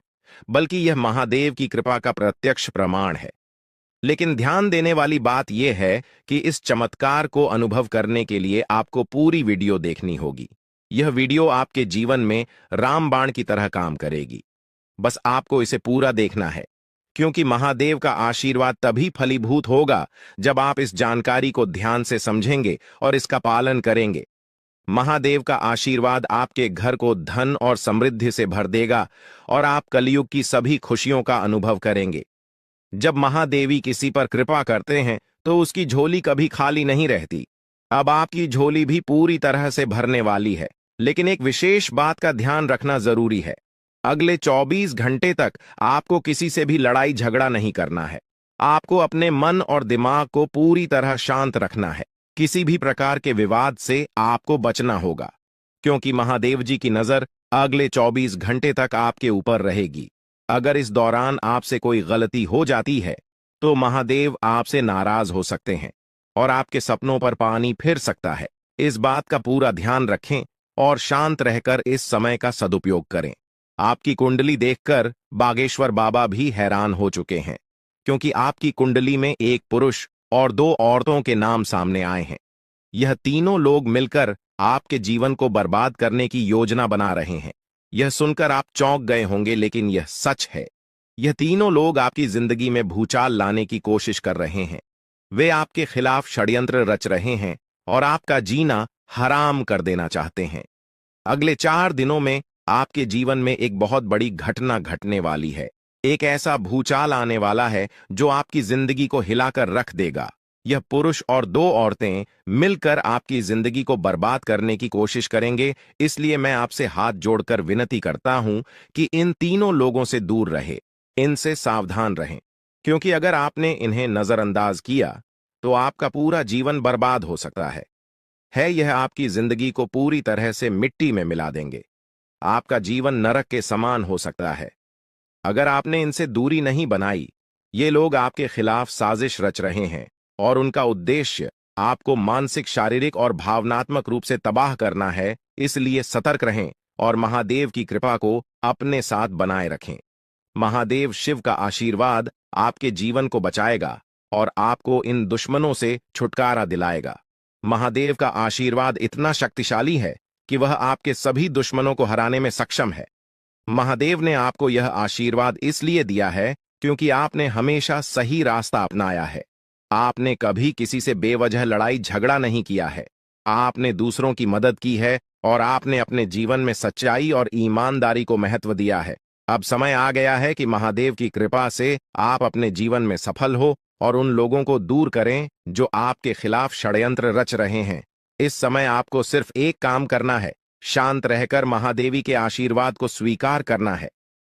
बल्कि यह महादेव की कृपा का प्रत्यक्ष प्रमाण है। लेकिन ध्यान देने वाली बात यह है कि इस चमत्कार को अनुभव करने के लिए आपको पूरी वीडियो देखनी होगी। यह वीडियो आपके जीवन में रामबाण की तरह काम करेगी। बस आपको इसे पूरा देखना है, क्योंकि महादेव का आशीर्वाद तभी फलीभूत होगा जब आप इस जानकारी को ध्यान से समझेंगे और इसका पालन करेंगे। महादेव का आशीर्वाद आपके घर को धन और समृद्धि से भर देगा और आप कलयुग की सभी खुशियों का अनुभव करेंगे। जब महादेवी किसी पर कृपा करते हैं तो उसकी झोली कभी खाली नहीं रहती। अब आपकी झोली भी पूरी तरह से भरने वाली है। लेकिन एक विशेष बात का ध्यान रखना जरूरी है। अगले 24 घंटे तक आपको किसी से भी लड़ाई झगड़ा नहीं करना है। आपको अपने मन और दिमाग को पूरी तरह शांत रखना है। किसी भी प्रकार के विवाद से आपको बचना होगा, क्योंकि महादेव जी की नजर अगले 24 घंटे तक आपके ऊपर रहेगी। अगर इस दौरान आपसे कोई गलती हो जाती है तो महादेव आपसे नाराज हो सकते हैं और आपके सपनों पर पानी फिर सकता है। इस बात का पूरा ध्यान रखें और शांत रहकर इस समय का सदुपयोग करें। आपकी कुंडली देखकर बागेश्वर बाबा भी हैरान हो चुके हैं, क्योंकि आपकी कुंडली में एक पुरुष और 2 औरतों के नाम सामने आए हैं। यह तीनों लोग मिलकर आपके जीवन को बर्बाद करने की योजना बना रहे हैं। यह सुनकर आप चौंक गए होंगे, लेकिन यह सच है। यह तीनों लोग आपकी जिंदगी में भूचाल लाने की कोशिश कर रहे हैं। वे आपके खिलाफ षड्यंत्र रच रहे हैं और आपका जीना हराम कर देना चाहते हैं। अगले 4 दिनों में आपके जीवन में एक बहुत बड़ी घटना घटने वाली है। एक ऐसा भूचाल आने वाला है जो आपकी जिंदगी को हिलाकर रख देगा। यह पुरुष और 2 औरतें मिलकर आपकी जिंदगी को बर्बाद करने की कोशिश करेंगे। इसलिए मैं आपसे हाथ जोड़कर विनती करता हूं कि इन तीनों लोगों से दूर रहे, इनसे सावधान रहें, क्योंकि अगर आपने इन्हें नजरअंदाज किया तो आपका पूरा जीवन बर्बाद हो सकता है। यह आपकी जिंदगी को पूरी तरह से मिट्टी में मिला देंगे। आपका जीवन नरक के समान हो सकता है। अगर आपने इनसे दूरी नहीं बनाई, ये लोग आपके खिलाफ साजिश रच रहे हैं और उनका उद्देश्य आपको मानसिक, शारीरिक और भावनात्मक रूप से तबाह करना है। इसलिए सतर्क रहें और महादेव की कृपा को अपने साथ बनाए रखें। महादेव शिव का आशीर्वाद आपके जीवन को बचाएगा और आपको इन दुश्मनों से छुटकारा दिलाएगा। महादेव का आशीर्वाद इतना शक्तिशाली है कि वह आपके सभी दुश्मनों को हराने में सक्षम है। महादेव ने आपको यह आशीर्वाद इसलिए दिया है क्योंकि आपने हमेशा सही रास्ता अपनाया है। आपने कभी किसी से बेवजह लड़ाई झगड़ा नहीं किया है। आपने दूसरों की मदद की है और आपने अपने जीवन में सच्चाई और ईमानदारी को महत्व दिया है। अब समय आ गया है कि महादेव की कृपा से आप अपने जीवन में सफल हो और उन लोगों को दूर करें जो आपके खिलाफ षड्यंत्र रच रहे हैं। इस समय आपको सिर्फ एक काम करना है, शांत रहकर महादेवी के आशीर्वाद को स्वीकार करना है।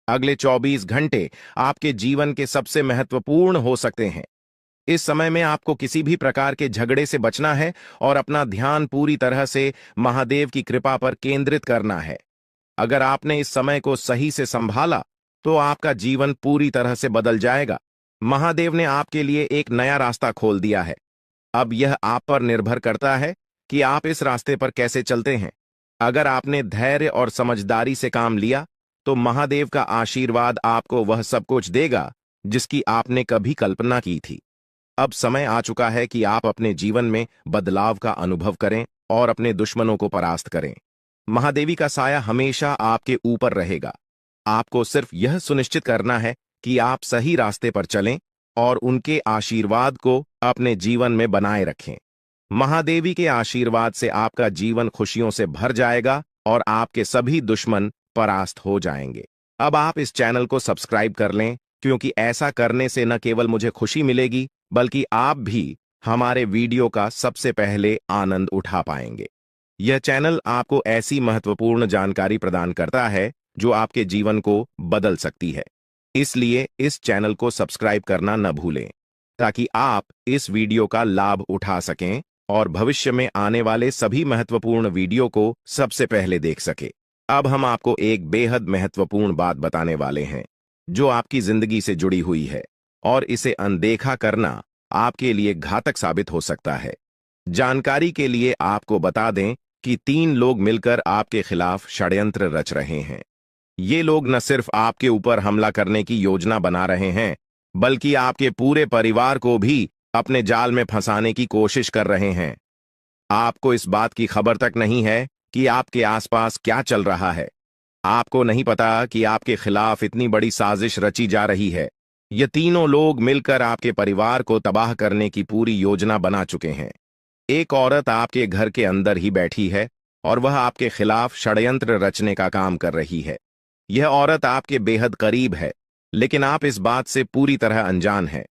अगले 24 घंटे आपके जीवन के सबसे महत्वपूर्ण हो सकते हैं। इस समय में आपको किसी भी प्रकार के झगड़े से बचना है और अपना ध्यान पूरी तरह से महादेव की कृपा पर केंद्रित करना है। अगर आपने इस समय को सही से संभाला तो आपका जीवन पूरी तरह से बदल जाएगा। महादेव ने आपके लिए एक नया रास्ता खोल दिया है। अब यह आप पर निर्भर करता है कि आप इस रास्ते पर कैसे चलते हैं। अगर आपने धैर्य और समझदारी से काम लिया तो महादेव का आशीर्वाद आपको वह सब कुछ देगा जिसकी आपने कभी कल्पना की थी। अब समय आ चुका है कि आप अपने जीवन में बदलाव का अनुभव करें और अपने दुश्मनों को परास्त करें। महादेवी का साया हमेशा आपके ऊपर रहेगा। आपको सिर्फ यह सुनिश्चित करना है कि आप सही रास्ते पर चलें और उनके आशीर्वाद को अपने जीवन में बनाए रखें। महादेवी के आशीर्वाद से आपका जीवन खुशियों से भर जाएगा और आपके सभी दुश्मन परास्त हो जाएंगे। अब आप इस चैनल को सब्सक्राइब कर लें, क्योंकि ऐसा करने से न केवल मुझे खुशी मिलेगी, बल्कि आप भी हमारे वीडियो का सबसे पहले आनंद उठा पाएंगे। यह चैनल आपको ऐसी महत्वपूर्ण जानकारी प्रदान करता है जो आपके जीवन को बदल सकती है। इसलिए इस चैनल को सब्सक्राइब करना न भूलें ताकि आप इस वीडियो का लाभ उठा सकें और भविष्य में आने वाले सभी महत्वपूर्ण वीडियो को सबसे पहले देख सके। अब हम आपको एक बेहद महत्वपूर्ण बात बताने वाले हैं जो आपकी जिंदगी से जुड़ी हुई है और इसे अनदेखा करना आपके लिए घातक साबित हो सकता है। जानकारी के लिए आपको बता दें कि 3 लोग मिलकर आपके खिलाफ षड्यंत्र रच रहे हैं। ये लोग न सिर्फ आपके ऊपर हमला करने की योजना बना रहे हैं, बल्कि आपके पूरे परिवार को भी अपने जाल में फंसाने की कोशिश कर रहे हैं। आपको इस बात की खबर तक नहीं है कि आपके आसपास क्या चल रहा है। आपको नहीं पता कि आपके खिलाफ इतनी बड़ी साजिश रची जा रही है। ये तीनों लोग मिलकर आपके परिवार को तबाह करने की पूरी योजना बना चुके हैं। एक औरत आपके घर के अंदर ही बैठी है और वह आपके खिलाफ षड्यंत्र रचने का काम कर रही है। यह औरत आपके बेहद करीब है, लेकिन आप इस बात से पूरी तरह अनजान हैं।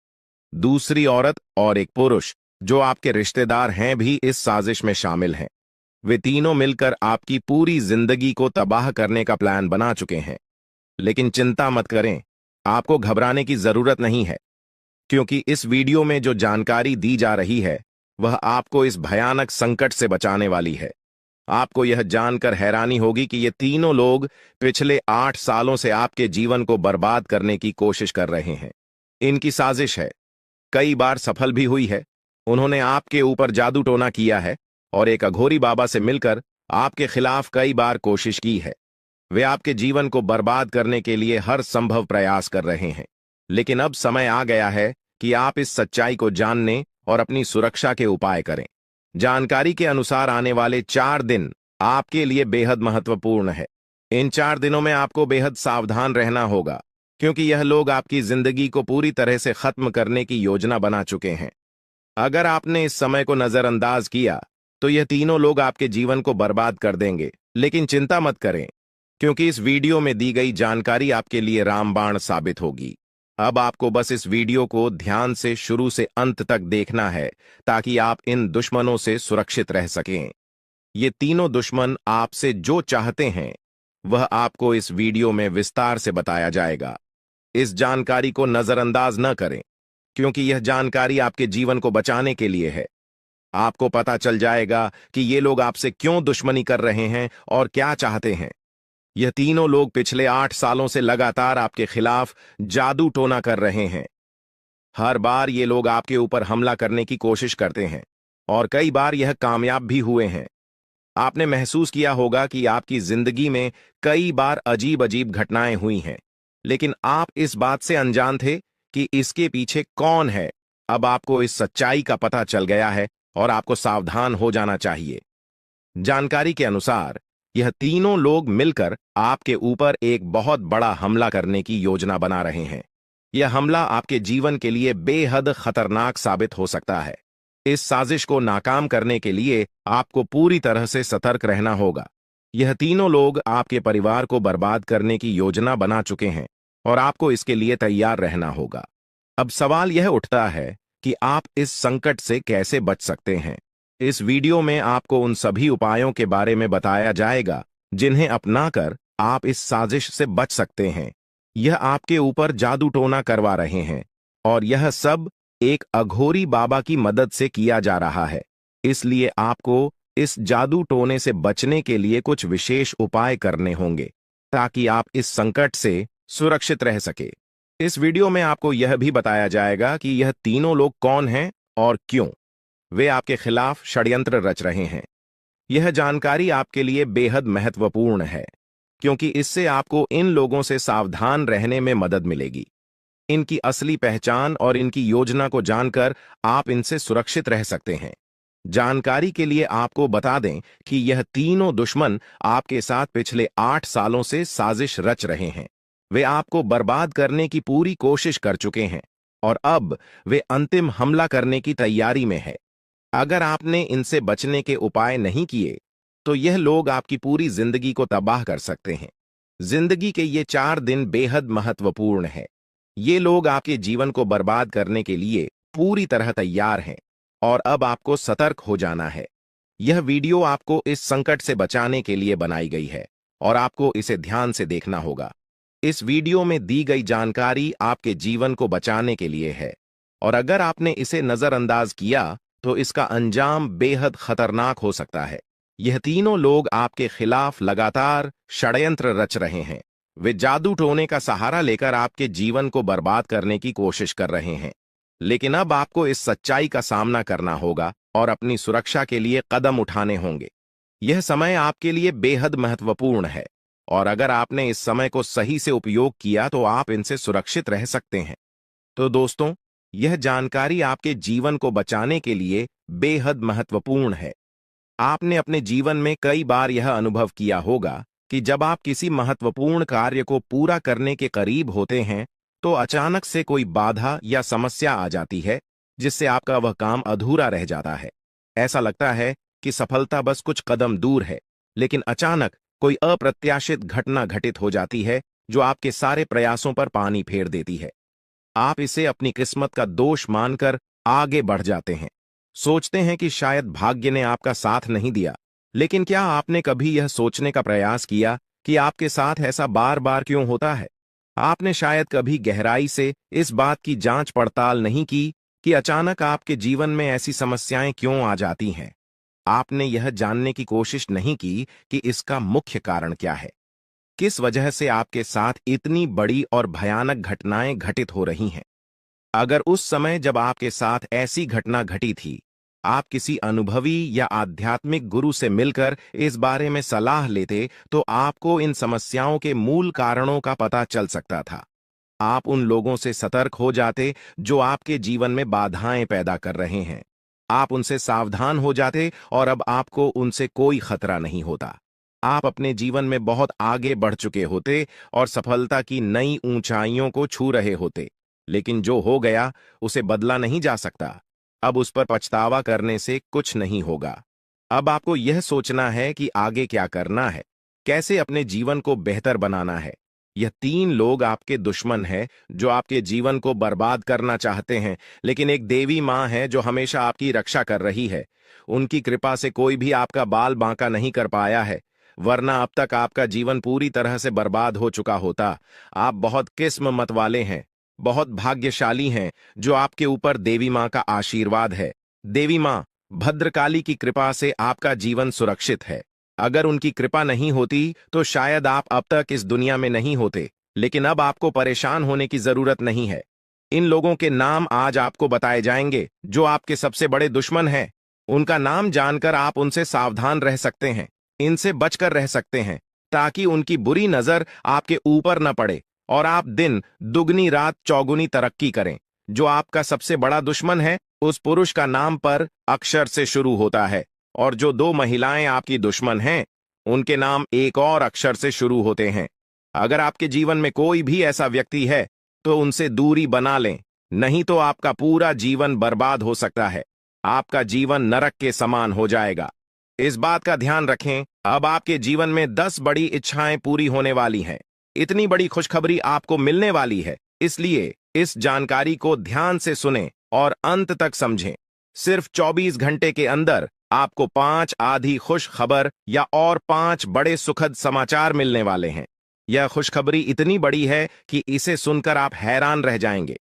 दूसरी औरत और एक पुरुष जो आपके रिश्तेदार हैं भी इस साजिश में शामिल हैं। वे तीनों मिलकर आपकी पूरी जिंदगी को तबाह करने का प्लान बना चुके हैं। लेकिन चिंता मत करें, आपको घबराने की जरूरत नहीं है, क्योंकि इस वीडियो में जो जानकारी दी जा रही है वह आपको इस भयानक संकट से बचाने वाली है। आपको यह जानकर हैरानी होगी कि ये तीनों लोग पिछले 8 सालों से आपके जीवन को बर्बाद करने की कोशिश कर रहे हैं। इनकी साजिश है, कई बार सफल भी हुई है। उन्होंने आपके ऊपर जादू टोना किया है और एक अघोरी बाबा से मिलकर आपके खिलाफ कई बार कोशिश की है। वे आपके जीवन को बर्बाद करने के लिए हर संभव प्रयास कर रहे हैं। लेकिन अब समय आ गया है कि आप इस सच्चाई को जानने और अपनी सुरक्षा के उपाय करें। जानकारी के अनुसार आने वाले 4 दिन आपके लिए बेहद महत्वपूर्ण है। इन 4 दिनों में आपको बेहद सावधान रहना होगा, क्योंकि यह लोग आपकी जिंदगी को पूरी तरह से खत्म करने की योजना बना चुके हैं। अगर आपने इस समय को नजरअंदाज किया तो यह तीनों लोग आपके जीवन को बर्बाद कर देंगे। लेकिन चिंता मत करें, क्योंकि इस वीडियो में दी गई जानकारी आपके लिए रामबाण साबित होगी। अब आपको बस इस वीडियो को ध्यान से शुरू से अंत तक देखना है ताकि आप इन दुश्मनों से सुरक्षित रह सकें। ये तीनों दुश्मन आपसे जो चाहते हैं वह आपको इस वीडियो में विस्तार से बताया जाएगा। इस जानकारी को नजरअंदाज न करें, क्योंकि यह जानकारी आपके जीवन को बचाने के लिए है। आपको पता चल जाएगा कि ये लोग आपसे क्यों दुश्मनी कर रहे हैं और क्या चाहते हैं। यह तीनों लोग पिछले 8 सालों से लगातार आपके खिलाफ जादू टोना कर रहे हैं। हर बार ये लोग आपके ऊपर हमला करने की कोशिश करते हैं और कई बार यह कामयाब भी हुए हैं। आपने महसूस किया होगा कि आपकी जिंदगी में कई बार अजीब अजीब घटनाएं हुई हैं, लेकिन आप इस बात से अनजान थे कि इसके पीछे कौन है। अब आपको इस सच्चाई का पता चल गया है और आपको सावधान हो जाना चाहिए। जानकारी के अनुसार यह तीनों लोग मिलकर आपके ऊपर एक बहुत बड़ा हमला करने की योजना बना रहे हैं। यह हमला आपके जीवन के लिए बेहद खतरनाक साबित हो सकता है। इस साजिश को नाकाम करने के लिए आपको पूरी तरह से सतर्क रहना होगा। यह तीनों लोग आपके परिवार को बर्बाद करने की योजना बना चुके हैं और आपको इसके लिए तैयार रहना होगा। अब सवाल यह उठता है कि आप इस संकट से कैसे बच सकते हैं। इस वीडियो में आपको उन सभी उपायों के बारे में बताया जाएगा जिन्हें अपनाकर आप इस साजिश से बच सकते हैं। यह आपके ऊपर जादू टोना करवा रहे हैं और यह सब एक अघोरी बाबा की मदद से किया जा रहा है। इसलिए आपको इस जादू टोने से बचने के लिए कुछ विशेष उपाय करने होंगे ताकि आप इस संकट से सुरक्षित रह सके। इस वीडियो में आपको यह भी बताया जाएगा कि यह तीनों लोग कौन हैं और क्यों वे आपके खिलाफ षड्यंत्र रच रहे हैं। यह जानकारी आपके लिए बेहद महत्वपूर्ण है, क्योंकि इससे आपको इन लोगों से सावधान रहने में मदद मिलेगी। इनकी असली पहचान और इनकी योजना को जानकर आप इनसे सुरक्षित रह सकते हैं। जानकारी के लिए आपको बता दें कि यह तीनों दुश्मन आपके साथ पिछले 8 सालों से साजिश रच रहे हैं। वे आपको बर्बाद करने की पूरी कोशिश कर चुके हैं और अब वे अंतिम हमला करने की तैयारी में है। अगर आपने इनसे बचने के उपाय नहीं किए तो यह लोग आपकी पूरी जिंदगी को तबाह कर सकते हैं। जिंदगी के ये 4 दिन बेहद महत्वपूर्ण है। ये लोग आपके जीवन को बर्बाद करने के लिए पूरी तरह तैयार हैं और अब आपको सतर्क हो जाना है। यह वीडियो आपको इस संकट से बचाने के लिए बनाई गई है और आपको इसे ध्यान से देखना होगा। इस वीडियो में दी गई जानकारी आपके जीवन को बचाने के लिए है और अगर आपने इसे नजरअंदाज किया तो इसका अंजाम बेहद खतरनाक हो सकता है। यह तीनों लोग आपके खिलाफ लगातार षड्यंत्र रच रहे हैं। वे जादू टोने का सहारा लेकर आपके जीवन को बर्बाद करने की कोशिश कर रहे हैं। लेकिन अब आपको इस सच्चाई का सामना करना होगा और अपनी सुरक्षा के लिए कदम उठाने होंगे। यह समय आपके लिए बेहद महत्वपूर्ण है और अगर आपने इस समय को सही से उपयोग किया तो आप इनसे सुरक्षित रह सकते हैं। तो दोस्तों, यह जानकारी आपके जीवन को बचाने के लिए बेहद महत्वपूर्ण है। आपने अपने जीवन में कई बार यह अनुभव किया होगा कि जब आप किसी महत्वपूर्ण कार्य को पूरा करने के करीब होते हैं तो अचानक से कोई बाधा या समस्या आ जाती है जिससे आपका वह काम अधूरा रह जाता है। ऐसा लगता है कि सफलता बस कुछ कदम दूर है, लेकिन अचानक कोई अप्रत्याशित घटना घटित हो जाती है जो आपके सारे प्रयासों पर पानी फेर देती है। आप इसे अपनी किस्मत का दोष मानकर आगे बढ़ जाते हैं। सोचते हैं कि शायद भाग्य ने आपका साथ नहीं दिया। लेकिन क्या आपने कभी यह सोचने का प्रयास किया कि आपके साथ ऐसा बार बार क्यों होता है? आपने शायद कभी गहराई से इस बात की जांच पड़ताल नहीं की कि अचानक आपके जीवन में ऐसी समस्याएं क्यों आ जाती हैं। आपने यह जानने की कोशिश नहीं की कि इसका मुख्य कारण क्या है। किस वजह से आपके साथ इतनी बड़ी और भयानक घटनाएं घटित हो रही हैं। अगर उस समय जब आपके साथ ऐसी घटना घटी थी, आप किसी अनुभवी या आध्यात्मिक गुरु से मिलकर इस बारे में सलाह लेते तो आपको इन समस्याओं के मूल कारणों का पता चल सकता था। आप उन लोगों से सतर्क हो जाते जो आपके जीवन में बाधाएं पैदा कर रहे हैं। आप उनसे सावधान हो जाते और अब आपको उनसे कोई खतरा नहीं होता। आप अपने जीवन में बहुत आगे बढ़ चुके होते और सफलता की नई ऊंचाइयों को छू रहे होते। लेकिन जो हो गया उसे बदला नहीं जा सकता। अब उस पर पछतावा करने से कुछ नहीं होगा। अब आपको यह सोचना है कि आगे क्या करना है, कैसे अपने जीवन को बेहतर बनाना है। यह तीन लोग आपके दुश्मन हैं जो आपके जीवन को बर्बाद करना चाहते हैं, लेकिन एक देवी माँ है जो हमेशा आपकी रक्षा कर रही है। उनकी कृपा से कोई भी आपका बाल बांका नहीं कर पाया है, वरना अब तक आपका जीवन पूरी तरह से बर्बाद हो चुका होता। आप बहुत किस्मत वाले हैं, बहुत भाग्यशाली हैं जो आपके ऊपर देवी माँ का आशीर्वाद है। देवी माँ भद्रकाली की कृपा से आपका जीवन सुरक्षित है। अगर उनकी कृपा नहीं होती तो शायद आप अब तक इस दुनिया में नहीं होते। लेकिन अब आपको परेशान होने की जरूरत नहीं है। इन लोगों के नाम आज आपको बताए जाएंगे जो आपके सबसे बड़े दुश्मन हैं। उनका नाम जानकर आप उनसे सावधान रह सकते हैं, इनसे बचकर रह सकते हैं, ताकि उनकी बुरी नजर आपके ऊपर न पड़े और आप दिन दुगनी रात चौगुनी तरक्की करें। जो आपका सबसे बड़ा दुश्मन है उस पुरुष का नाम पर अक्षर से शुरू होता है और जो दो महिलाएं आपकी दुश्मन हैं उनके नाम एक और अक्षर से शुरू होते हैं। अगर आपके जीवन में कोई भी ऐसा व्यक्ति है तो उनसे दूरी बना लें, नहीं तो आपका पूरा जीवन बर्बाद हो सकता है। आपका जीवन नरक के समान हो जाएगा। इस बात का ध्यान रखें, अब आपके जीवन में 10 बड़ी इच्छाएं पूरी होने वाली हैं। इतनी बड़ी खुशखबरी आपको मिलने वाली है, इसलिए इस जानकारी को ध्यान से सुनें और अंत तक समझें। सिर्फ 24 घंटे के अंदर आपको 5 आधी खुश खबर या और 5 बड़े सुखद समाचार मिलने वाले हैं। यह खुशखबरी इतनी बड़ी है कि इसे सुनकर आप हैरान रह जाएंगे।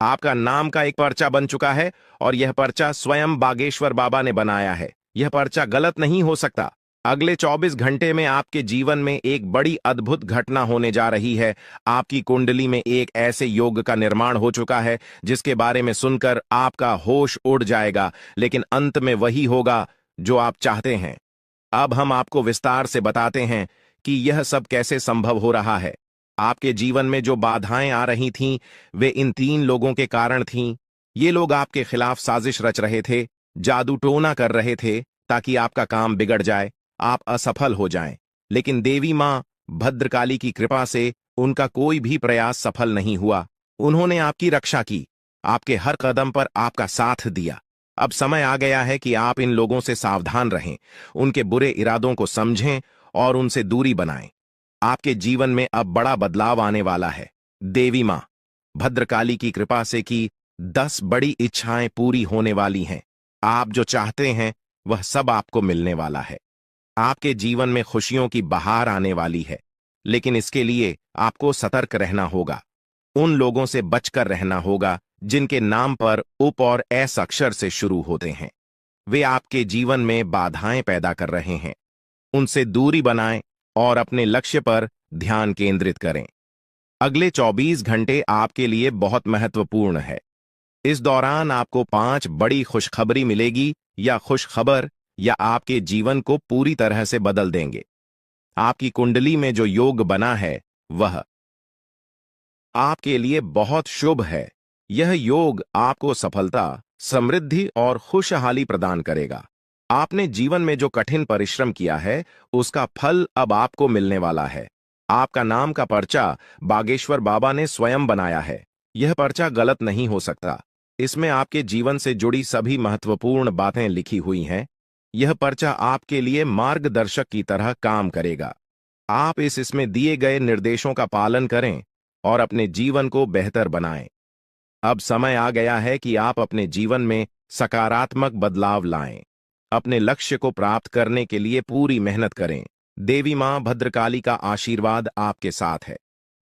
आपका नाम का एक पर्चा बन चुका है और यह पर्चा स्वयं बागेश्वर बाबा ने बनाया है। यह पर्चा गलत नहीं हो सकता। अगले 24 घंटे में आपके जीवन में एक बड़ी अद्भुत घटना होने जा रही है। आपकी कुंडली में एक ऐसे योग का निर्माण हो चुका है जिसके बारे में सुनकर आपका होश उड़ जाएगा, लेकिन अंत में वही होगा जो आप चाहते हैं। अब हम आपको विस्तार से बताते हैं कि यह सब कैसे संभव हो रहा है। आपके जीवन में जो बाधाएं आ रही थीं, वे इन 3 लोगों के कारण थीं। ये लोग आपके खिलाफ साजिश रच रहे थे, जादू टोना कर रहे थे ताकि आपका काम बिगड़ जाए, आप असफल हो जाएं। लेकिन देवी मां भद्रकाली की कृपा से उनका कोई भी प्रयास सफल नहीं हुआ। उन्होंने आपकी रक्षा की, आपके हर कदम पर आपका साथ दिया। अब समय आ गया है कि आप इन लोगों से सावधान रहें, उनके बुरे इरादों को समझें और उनसे दूरी बनाएं। आपके जीवन में अब बड़ा बदलाव आने वाला है। देवी मां भद्रकाली की कृपा से की 10 बड़ी इच्छाएं पूरी होने वाली हैं। आप जो चाहते हैं वह सब आपको मिलने वाला है। आपके जीवन में खुशियों की बहार आने वाली है, लेकिन इसके लिए आपको सतर्क रहना होगा। उन लोगों से बचकर रहना होगा जिनके नाम पर उप और एस अक्षर से शुरू होते हैं। वे आपके जीवन में बाधाएं पैदा कर रहे हैं। उनसे दूरी बनाएं और अपने लक्ष्य पर ध्यान केंद्रित करें। अगले 24 घंटे आपके लिए बहुत महत्वपूर्ण है। इस दौरान आपको 5 बड़ी खुशखबरी मिलेगी या खुशखबर या आपके जीवन को पूरी तरह से बदल देंगे। आपकी कुंडली में जो योग बना है वह आपके लिए बहुत शुभ है। यह योग आपको सफलता, समृद्धि और खुशहाली प्रदान करेगा। आपने जीवन में जो कठिन परिश्रम किया है उसका फल अब आपको मिलने वाला है। आपका नाम का पर्चा बागेश्वर बाबा ने स्वयं बनाया है। यह पर्चा गलत नहीं हो सकता। इसमें आपके जीवन से जुड़ी सभी महत्वपूर्ण बातें लिखी हुई हैं। यह पर्चा आपके लिए मार्गदर्शक की तरह काम करेगा। आप इसमें दिए गए निर्देशों का पालन करें और अपने जीवन को बेहतर बनाएं। अब समय आ गया है कि आप अपने जीवन में सकारात्मक बदलाव लाएं। अपने लक्ष्य को प्राप्त करने के लिए पूरी मेहनत करें। देवी मां भद्रकाली का आशीर्वाद आपके साथ है।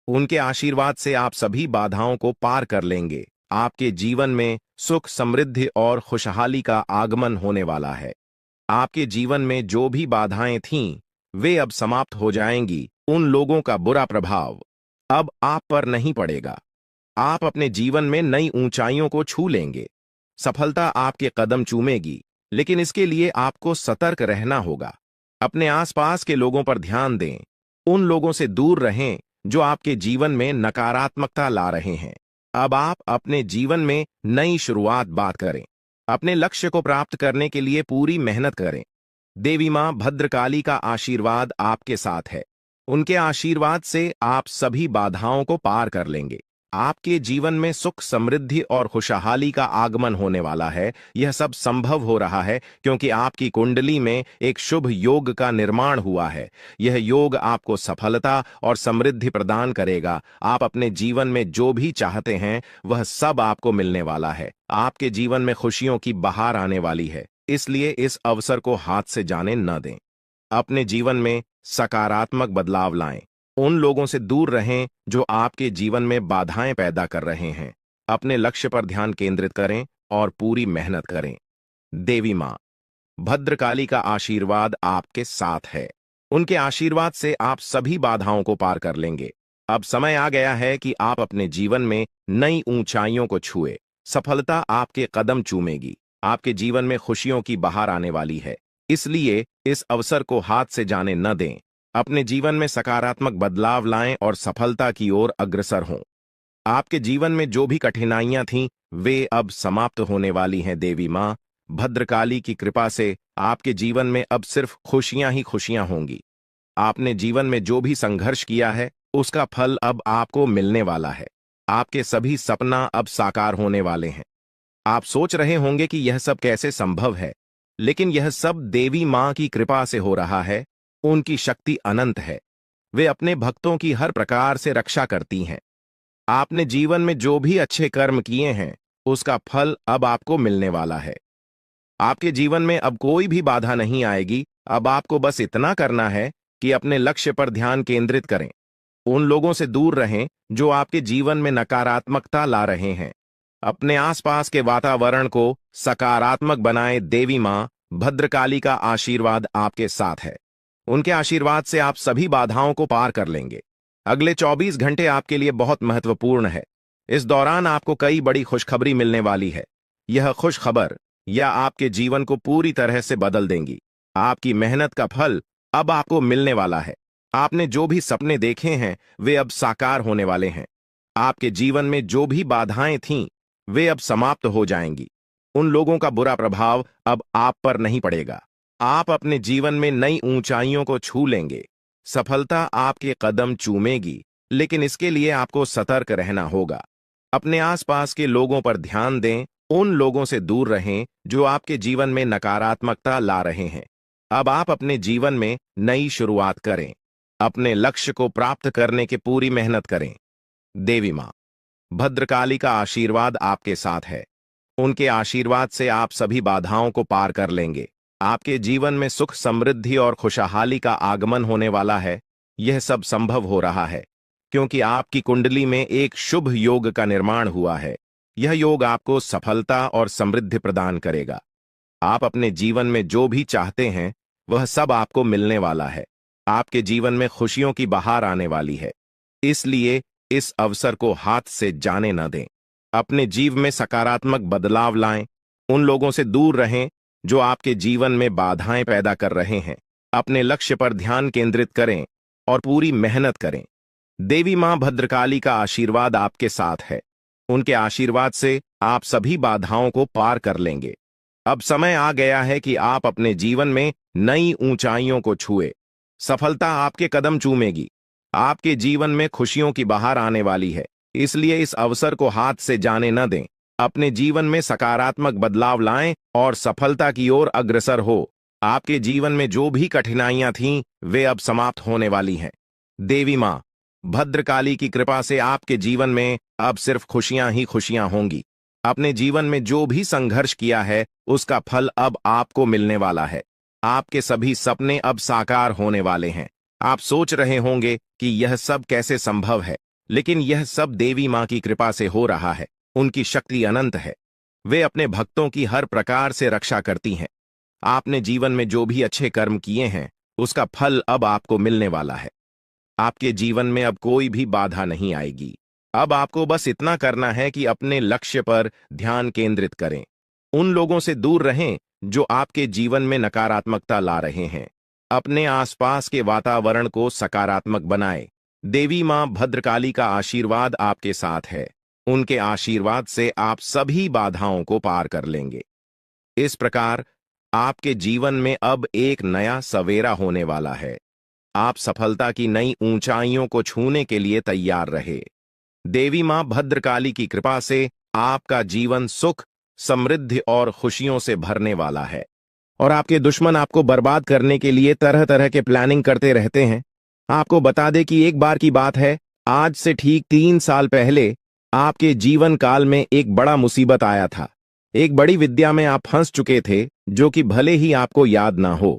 उनके आशीर्वाद से आप सभी बाधाओं को पार कर लेंगे। आपके जीवन में सुख, समृद्धि और खुशहाली का आगमन होने वाला है। आपके जीवन में जो भी बाधाएं थीं, वे अब समाप्त हो जाएंगी। उन लोगों का बुरा प्रभाव अब आप पर नहीं पड़ेगा। आप अपने जीवन में नई ऊंचाइयों को छू लेंगे। सफलता आपके कदम चूमेगी, लेकिन इसके लिए आपको सतर्क रहना होगा। अपने आसपास के लोगों पर ध्यान दें। उन लोगों से दूर रहें जो आपके जीवन में नकारात्मकता ला रहे हैं। अब आप अपने जीवन में नई शुरुआत बात करें। अपने लक्ष्य को प्राप्त करने के लिए पूरी मेहनत करें। देवी मां भद्रकाली का आशीर्वाद आपके साथ है। उनके आशीर्वाद से आप सभी बाधाओं को पार कर लेंगे। आपके जीवन में सुख, समृद्धि और खुशहाली का आगमन होने वाला है। यह सब संभव हो रहा है क्योंकि आपकी कुंडली में एक शुभ योग का निर्माण हुआ है। यह योग आपको सफलता और समृद्धि प्रदान करेगा। आप अपने जीवन में जो भी चाहते हैं वह सब आपको मिलने वाला है। आपके जीवन में खुशियों की बहार आने वाली है, इसलिए इस अवसर को हाथ से जाने न दें। अपने जीवन में सकारात्मक बदलाव लाएं। उन लोगों से दूर रहें जो आपके जीवन में बाधाएं पैदा कर रहे हैं। अपने लक्ष्य पर ध्यान केंद्रित करें और पूरी मेहनत करें। देवी मां भद्रकाली का आशीर्वाद आपके साथ है। उनके आशीर्वाद से आप सभी बाधाओं को पार कर लेंगे। अब समय आ गया है कि आप अपने जीवन में नई ऊंचाइयों को छुए। सफलता आपके कदम चूमेगी। आपके जीवन में खुशियों की बहार आने वाली है, इसलिए इस अवसर को हाथ से जाने न दें। अपने जीवन में सकारात्मक बदलाव लाएं और सफलता की ओर अग्रसर हों। आपके जीवन में जो भी कठिनाइयां थीं, वे अब समाप्त होने वाली हैं। देवी मां भद्रकाली की कृपा से आपके जीवन में अब सिर्फ खुशियां ही खुशियां होंगी। आपने जीवन में जो भी संघर्ष किया है उसका फल अब आपको मिलने वाला है। आपके सभी सपना अब साकार होने वाले हैं। आप सोच रहे होंगे कि यह सब कैसे संभव है, लेकिन यह सब देवी मां की कृपा से हो रहा है। उनकी शक्ति अनंत है। वे अपने भक्तों की हर प्रकार से रक्षा करती हैं। आपने जीवन में जो भी अच्छे कर्म किए हैं उसका फल अब आपको मिलने वाला है। आपके जीवन में अब कोई भी बाधा नहीं आएगी। अब आपको बस इतना करना है कि अपने लक्ष्य पर ध्यान केंद्रित करें। उन लोगों से दूर रहें जो आपके जीवन में नकारात्मकता ला रहे हैं। अपने आसपास के वातावरण को सकारात्मक बनाएं। देवी मां भद्रकाली का आशीर्वाद आपके साथ है। उनके आशीर्वाद से आप सभी बाधाओं को पार कर लेंगे। अगले 24 घंटे आपके लिए बहुत महत्वपूर्ण है। इस दौरान आपको कई बड़ी खुशखबरी मिलने वाली है। यह खुशखबर या आपके जीवन को पूरी तरह से बदल देंगी। आपकी मेहनत का फल अब आपको मिलने वाला है। आपने जो भी सपने देखे हैं वे अब साकार होने वाले हैं। आपके जीवन में जो भी बाधाएं थीं, वे अब समाप्त हो जाएंगी। उन लोगों का बुरा प्रभाव अब आप पर नहीं पड़ेगा। आप अपने जीवन में नई ऊंचाइयों को छू लेंगे। सफलता आपके कदम चूमेगी, लेकिन इसके लिए आपको सतर्क रहना होगा। अपने आसपास के लोगों पर ध्यान दें। उन लोगों से दूर रहें जो आपके जीवन में नकारात्मकता ला रहे हैं। अब आप अपने जीवन में नई शुरुआत करें। अपने लक्ष्य को प्राप्त करने की पूरी मेहनत करें। देवी मां भद्रकाली का आशीर्वाद आपके साथ है। उनके आशीर्वाद से आप सभी बाधाओं को पार कर लेंगे। आपके जीवन में सुख, समृद्धि और खुशहाली का आगमन होने वाला है। यह सब संभव हो रहा है क्योंकि आपकी कुंडली में एक शुभ योग का निर्माण हुआ है। यह योग आपको सफलता और समृद्धि प्रदान करेगा। आप अपने जीवन में जो भी चाहते हैं वह सब आपको मिलने वाला है। आपके जीवन में खुशियों की बहार आने वाली है, इसलिए इस अवसर को हाथ से जाने न दें। अपने जीवन में सकारात्मक बदलाव लाएं। उन लोगों से दूर रहें जो आपके जीवन में बाधाएं पैदा कर रहे हैं। अपने लक्ष्य पर ध्यान केंद्रित करें और पूरी मेहनत करें। देवी मां भद्रकाली का आशीर्वाद आपके साथ है। उनके आशीर्वाद से आप सभी बाधाओं को पार कर लेंगे। अब समय आ गया है कि आप अपने जीवन में नई ऊंचाइयों को छुए। सफलता आपके कदम चूमेगी। आपके जीवन में खुशियों की बहार आने वाली है, इसलिए इस अवसर को हाथ से जाने न दें। अपने जीवन में सकारात्मक बदलाव लाएं और सफलता की ओर अग्रसर हो। आपके जीवन में जो भी कठिनाइयां थीं, वे अब समाप्त होने वाली हैं। देवी मां भद्रकाली की कृपा से आपके जीवन में अब सिर्फ खुशियां ही खुशियां होंगी। अपने जीवन में जो भी संघर्ष किया है उसका फल अब आपको मिलने वाला है। आपके सभी सपने अब साकार होने वाले हैं। आप सोच रहे होंगे कि यह सब कैसे संभव है, लेकिन यह सब देवी मां की कृपा से हो रहा है। उनकी शक्ति अनंत है। वे अपने भक्तों की हर प्रकार से रक्षा करती हैं। आपने जीवन में जो भी अच्छे कर्म किए हैं उसका फल अब आपको मिलने वाला है। आपके जीवन में अब कोई भी बाधा नहीं आएगी। अब आपको बस इतना करना है कि अपने लक्ष्य पर ध्यान केंद्रित करें। उन लोगों से दूर रहें जो आपके जीवन में नकारात्मकता ला रहे हैं। अपने आसपास के वातावरण को सकारात्मक बनाएं। देवी मां भद्रकाली का आशीर्वाद आपके साथ है। उनके आशीर्वाद से आप सभी बाधाओं को पार कर लेंगे। इस प्रकार आपके जीवन में अब एक नया सवेरा होने वाला है। आप सफलता की नई ऊंचाइयों को छूने के लिए तैयार रहे। देवी मां भद्रकाली की कृपा से आपका जीवन सुख, समृद्धि और खुशियों से भरने वाला है। और आपके दुश्मन आपको बर्बाद करने के लिए तरह तरह के प्लानिंग करते रहते हैं। आपको बता दें कि एक बार की बात है, आज से ठीक 3 साल पहले आपके जीवन काल में एक बड़ा मुसीबत आया था। एक बड़ी विद्या में आप फंस चुके थे जो कि भले ही आपको याद ना हो,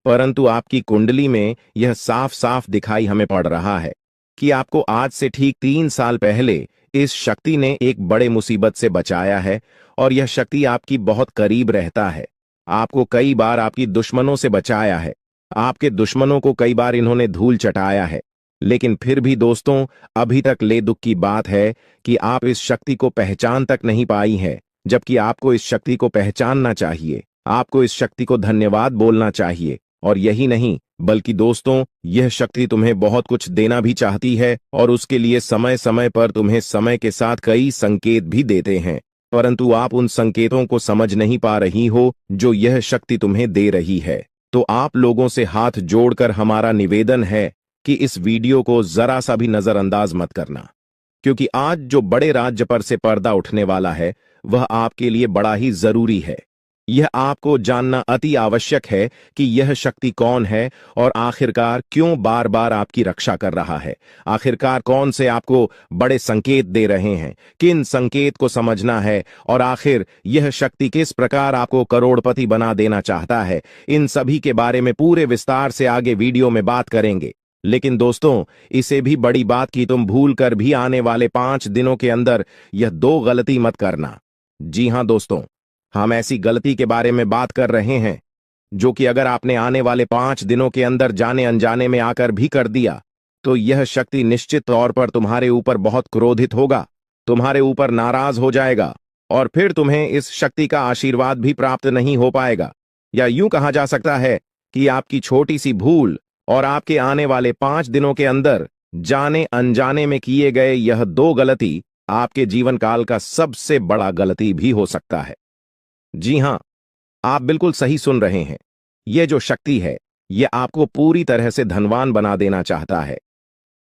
परंतु आपकी कुंडली में यह साफ साफ दिखाई हमें पड़ रहा है कि आपको आज से ठीक 3 साल पहले इस शक्ति ने एक बड़े मुसीबत से बचाया है और यह शक्ति आपकी बहुत करीब रहता है। आपको कई बार आपकी दुश्मनों से बचाया है। आपके दुश्मनों को कई बार इन्होंने धूल चटाया है, लेकिन फिर भी दोस्तों, अभी तक ले दुख की बात है कि आप इस शक्ति को पहचान तक नहीं पाई है, जबकि आपको इस शक्ति को पहचानना चाहिए। आपको इस शक्ति को धन्यवाद बोलना चाहिए। और यही नहीं, बल्कि दोस्तों, यह शक्ति तुम्हें बहुत कुछ देना भी चाहती है और उसके लिए समय समय पर तुम्हें समय के साथ कई संकेत भी देते हैं, परंतु आप उन संकेतों को समझ नहीं पा रही हो जो यह शक्ति तुम्हें दे रही है। तो आप लोगों से हाथ जोड़कर हमारा निवेदन है कि इस वीडियो को जरा सा भी नजरअंदाज मत करना, क्योंकि आज जो बड़े राज्य पर से पर्दा उठने वाला है वह आपके लिए बड़ा ही जरूरी है। यह आपको जानना अति आवश्यक है कि यह शक्ति कौन है और आखिरकार क्यों बार बार आपकी रक्षा कर रहा है। आखिरकार कौन से आपको बड़े संकेत दे रहे हैं, किन संकेत को समझना है, और आखिर यह शक्ति किस प्रकार आपको करोड़पति बना देना चाहता है। इन सभी के बारे में पूरे विस्तार से आगे वीडियो में बात करेंगे। लेकिन दोस्तों, इसे भी बड़ी बात कि तुम भूल कर भी आने वाले 5 दिनों के अंदर यह 2 गलती मत करना। जी हां दोस्तों, हम ऐसी गलती के बारे में बात कर रहे हैं जो कि अगर आपने आने वाले 5 दिनों के अंदर जाने अनजाने में आकर भी कर दिया तो यह शक्ति निश्चित तौर पर तुम्हारे ऊपर बहुत क्रोधित होगा, तुम्हारे ऊपर नाराज हो जाएगा और फिर तुम्हें इस शक्ति का आशीर्वाद भी प्राप्त नहीं हो पाएगा। या यूं कहा जा सकता है कि आपकी छोटी सी भूल और आपके आने वाले 5 दिनों के अंदर जाने अनजाने में किए गए यह 2 गलती आपके जीवन काल का सबसे बड़ा गलती भी हो सकता है। जी हां, आप बिल्कुल सही सुन रहे हैं। यह जो शक्ति है यह आपको पूरी तरह से धनवान बना देना चाहता है।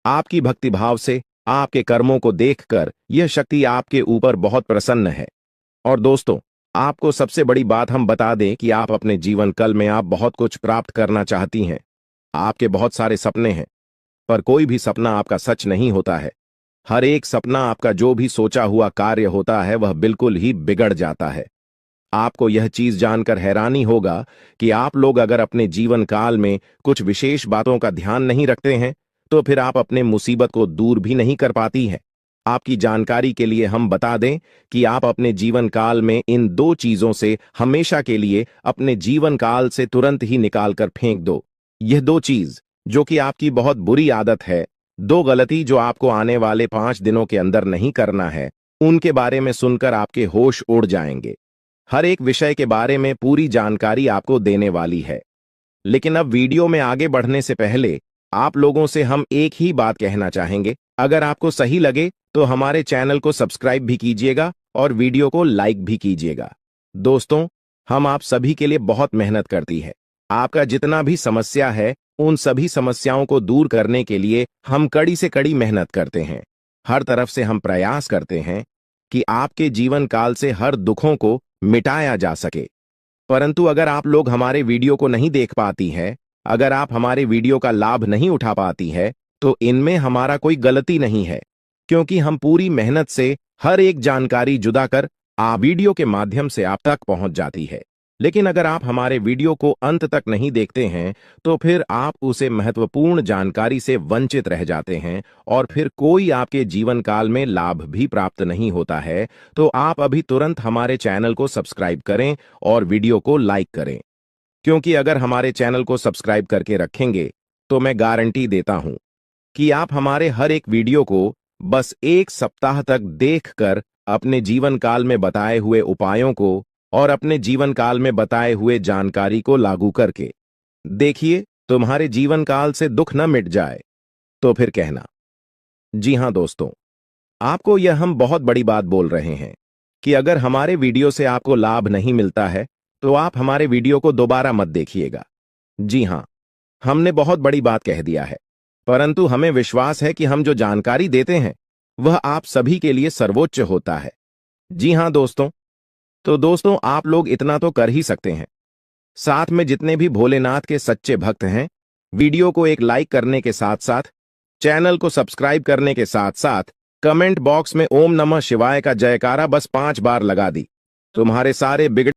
आपकी भक्तिभाव से, आपके कर्मों को देखकर यह शक्ति आपके ऊपर बहुत प्रसन्न है। और दोस्तों, आपको सबसे बड़ी बात हम बता दें कि आप अपने जीवन काल में आप बहुत कुछ प्राप्त करना चाहती हैं। आपके बहुत सारे सपने हैं, पर कोई भी सपना आपका सच नहीं होता है। हर एक सपना आपका जो भी सोचा हुआ कार्य होता है वह बिल्कुल ही बिगड़ जाता है। आपको यह चीज जानकर हैरानी होगा कि आप लोग अगर अपने जीवन काल में कुछ विशेष बातों का ध्यान नहीं रखते हैं तो फिर आप अपने मुसीबत को दूर भी नहीं कर पाती हैं। आपकी जानकारी के लिए हम बता दें कि आप अपने जीवन काल में इन दो चीजों से हमेशा के लिए अपने जीवन काल से तुरंत ही निकाल कर फेंक दो। यह दो चीज जो कि आपकी बहुत बुरी आदत है, दो गलती जो आपको आने वाले 5 दिनों के अंदर नहीं करना है, उनके बारे में सुनकर आपके होश उड़ जाएंगे। हर एक विषय के बारे में पूरी जानकारी आपको देने वाली है। लेकिन अब वीडियो में आगे बढ़ने से पहले आप लोगों से हम एक ही बात कहना चाहेंगे, अगर आपको सही लगे तो हमारे चैनल को सब्सक्राइब भी कीजिएगा और वीडियो को लाइक भी कीजिएगा। दोस्तों, हम आप सभी के लिए बहुत मेहनत करती है। आपका जितना भी समस्या है उन सभी समस्याओं को दूर करने के लिए हम कड़ी से कड़ी मेहनत करते हैं। हर तरफ से हम प्रयास करते हैं कि आपके जीवन काल से हर दुखों को मिटाया जा सके। परंतु अगर आप लोग हमारे वीडियो को नहीं देख पाती हैं, अगर आप हमारे वीडियो का लाभ नहीं उठा पाती है, तो इनमें हमारा कोई गलती नहीं है, क्योंकि हम पूरी मेहनत से हर एक जानकारी जुदा कर वीडियो के माध्यम से आप तक पहुंच जाती है। लेकिन अगर आप हमारे वीडियो को अंत तक नहीं देखते हैं तो फिर आप उसे महत्वपूर्ण जानकारी से वंचित रह जाते हैं और फिर कोई आपके जीवन काल में लाभ भी प्राप्त नहीं होता है। तो आप अभी तुरंत हमारे चैनल को सब्सक्राइब करें और वीडियो को लाइक करें, क्योंकि अगर हमारे चैनल को सब्सक्राइब करके रखेंगे तो मैं गारंटी देता हूं कि आप हमारे हर एक वीडियो को बस 1 सप्ताह तक देखकर अपने जीवन काल में बताए हुए उपायों को और अपने जीवन काल में बताए हुए जानकारी को लागू करके देखिए, तुम्हारे जीवन काल से दुख न मिट जाए तो फिर कहना। जी हां दोस्तों, आपको यह हम बहुत बड़ी बात बोल रहे हैं कि अगर हमारे वीडियो से आपको लाभ नहीं मिलता है तो आप हमारे वीडियो को दोबारा मत देखिएगा। जी हां, हमने बहुत बड़ी बात कह दिया है, परंतु हमें विश्वास है कि हम जो जानकारी देते हैं वह आप सभी के लिए सर्वोच्च होता है। जी हां दोस्तों, तो दोस्तों आप लोग इतना तो कर ही सकते हैं। साथ में जितने भी भोलेनाथ के सच्चे भक्त हैं, वीडियो को एक लाइक करने के साथ साथ चैनल को सब्सक्राइब करने के साथ साथ कमेंट बॉक्स में ओम नमः शिवाय का जयकारा बस 5 बार लगा दी। तुम्हारे सारे बिगड़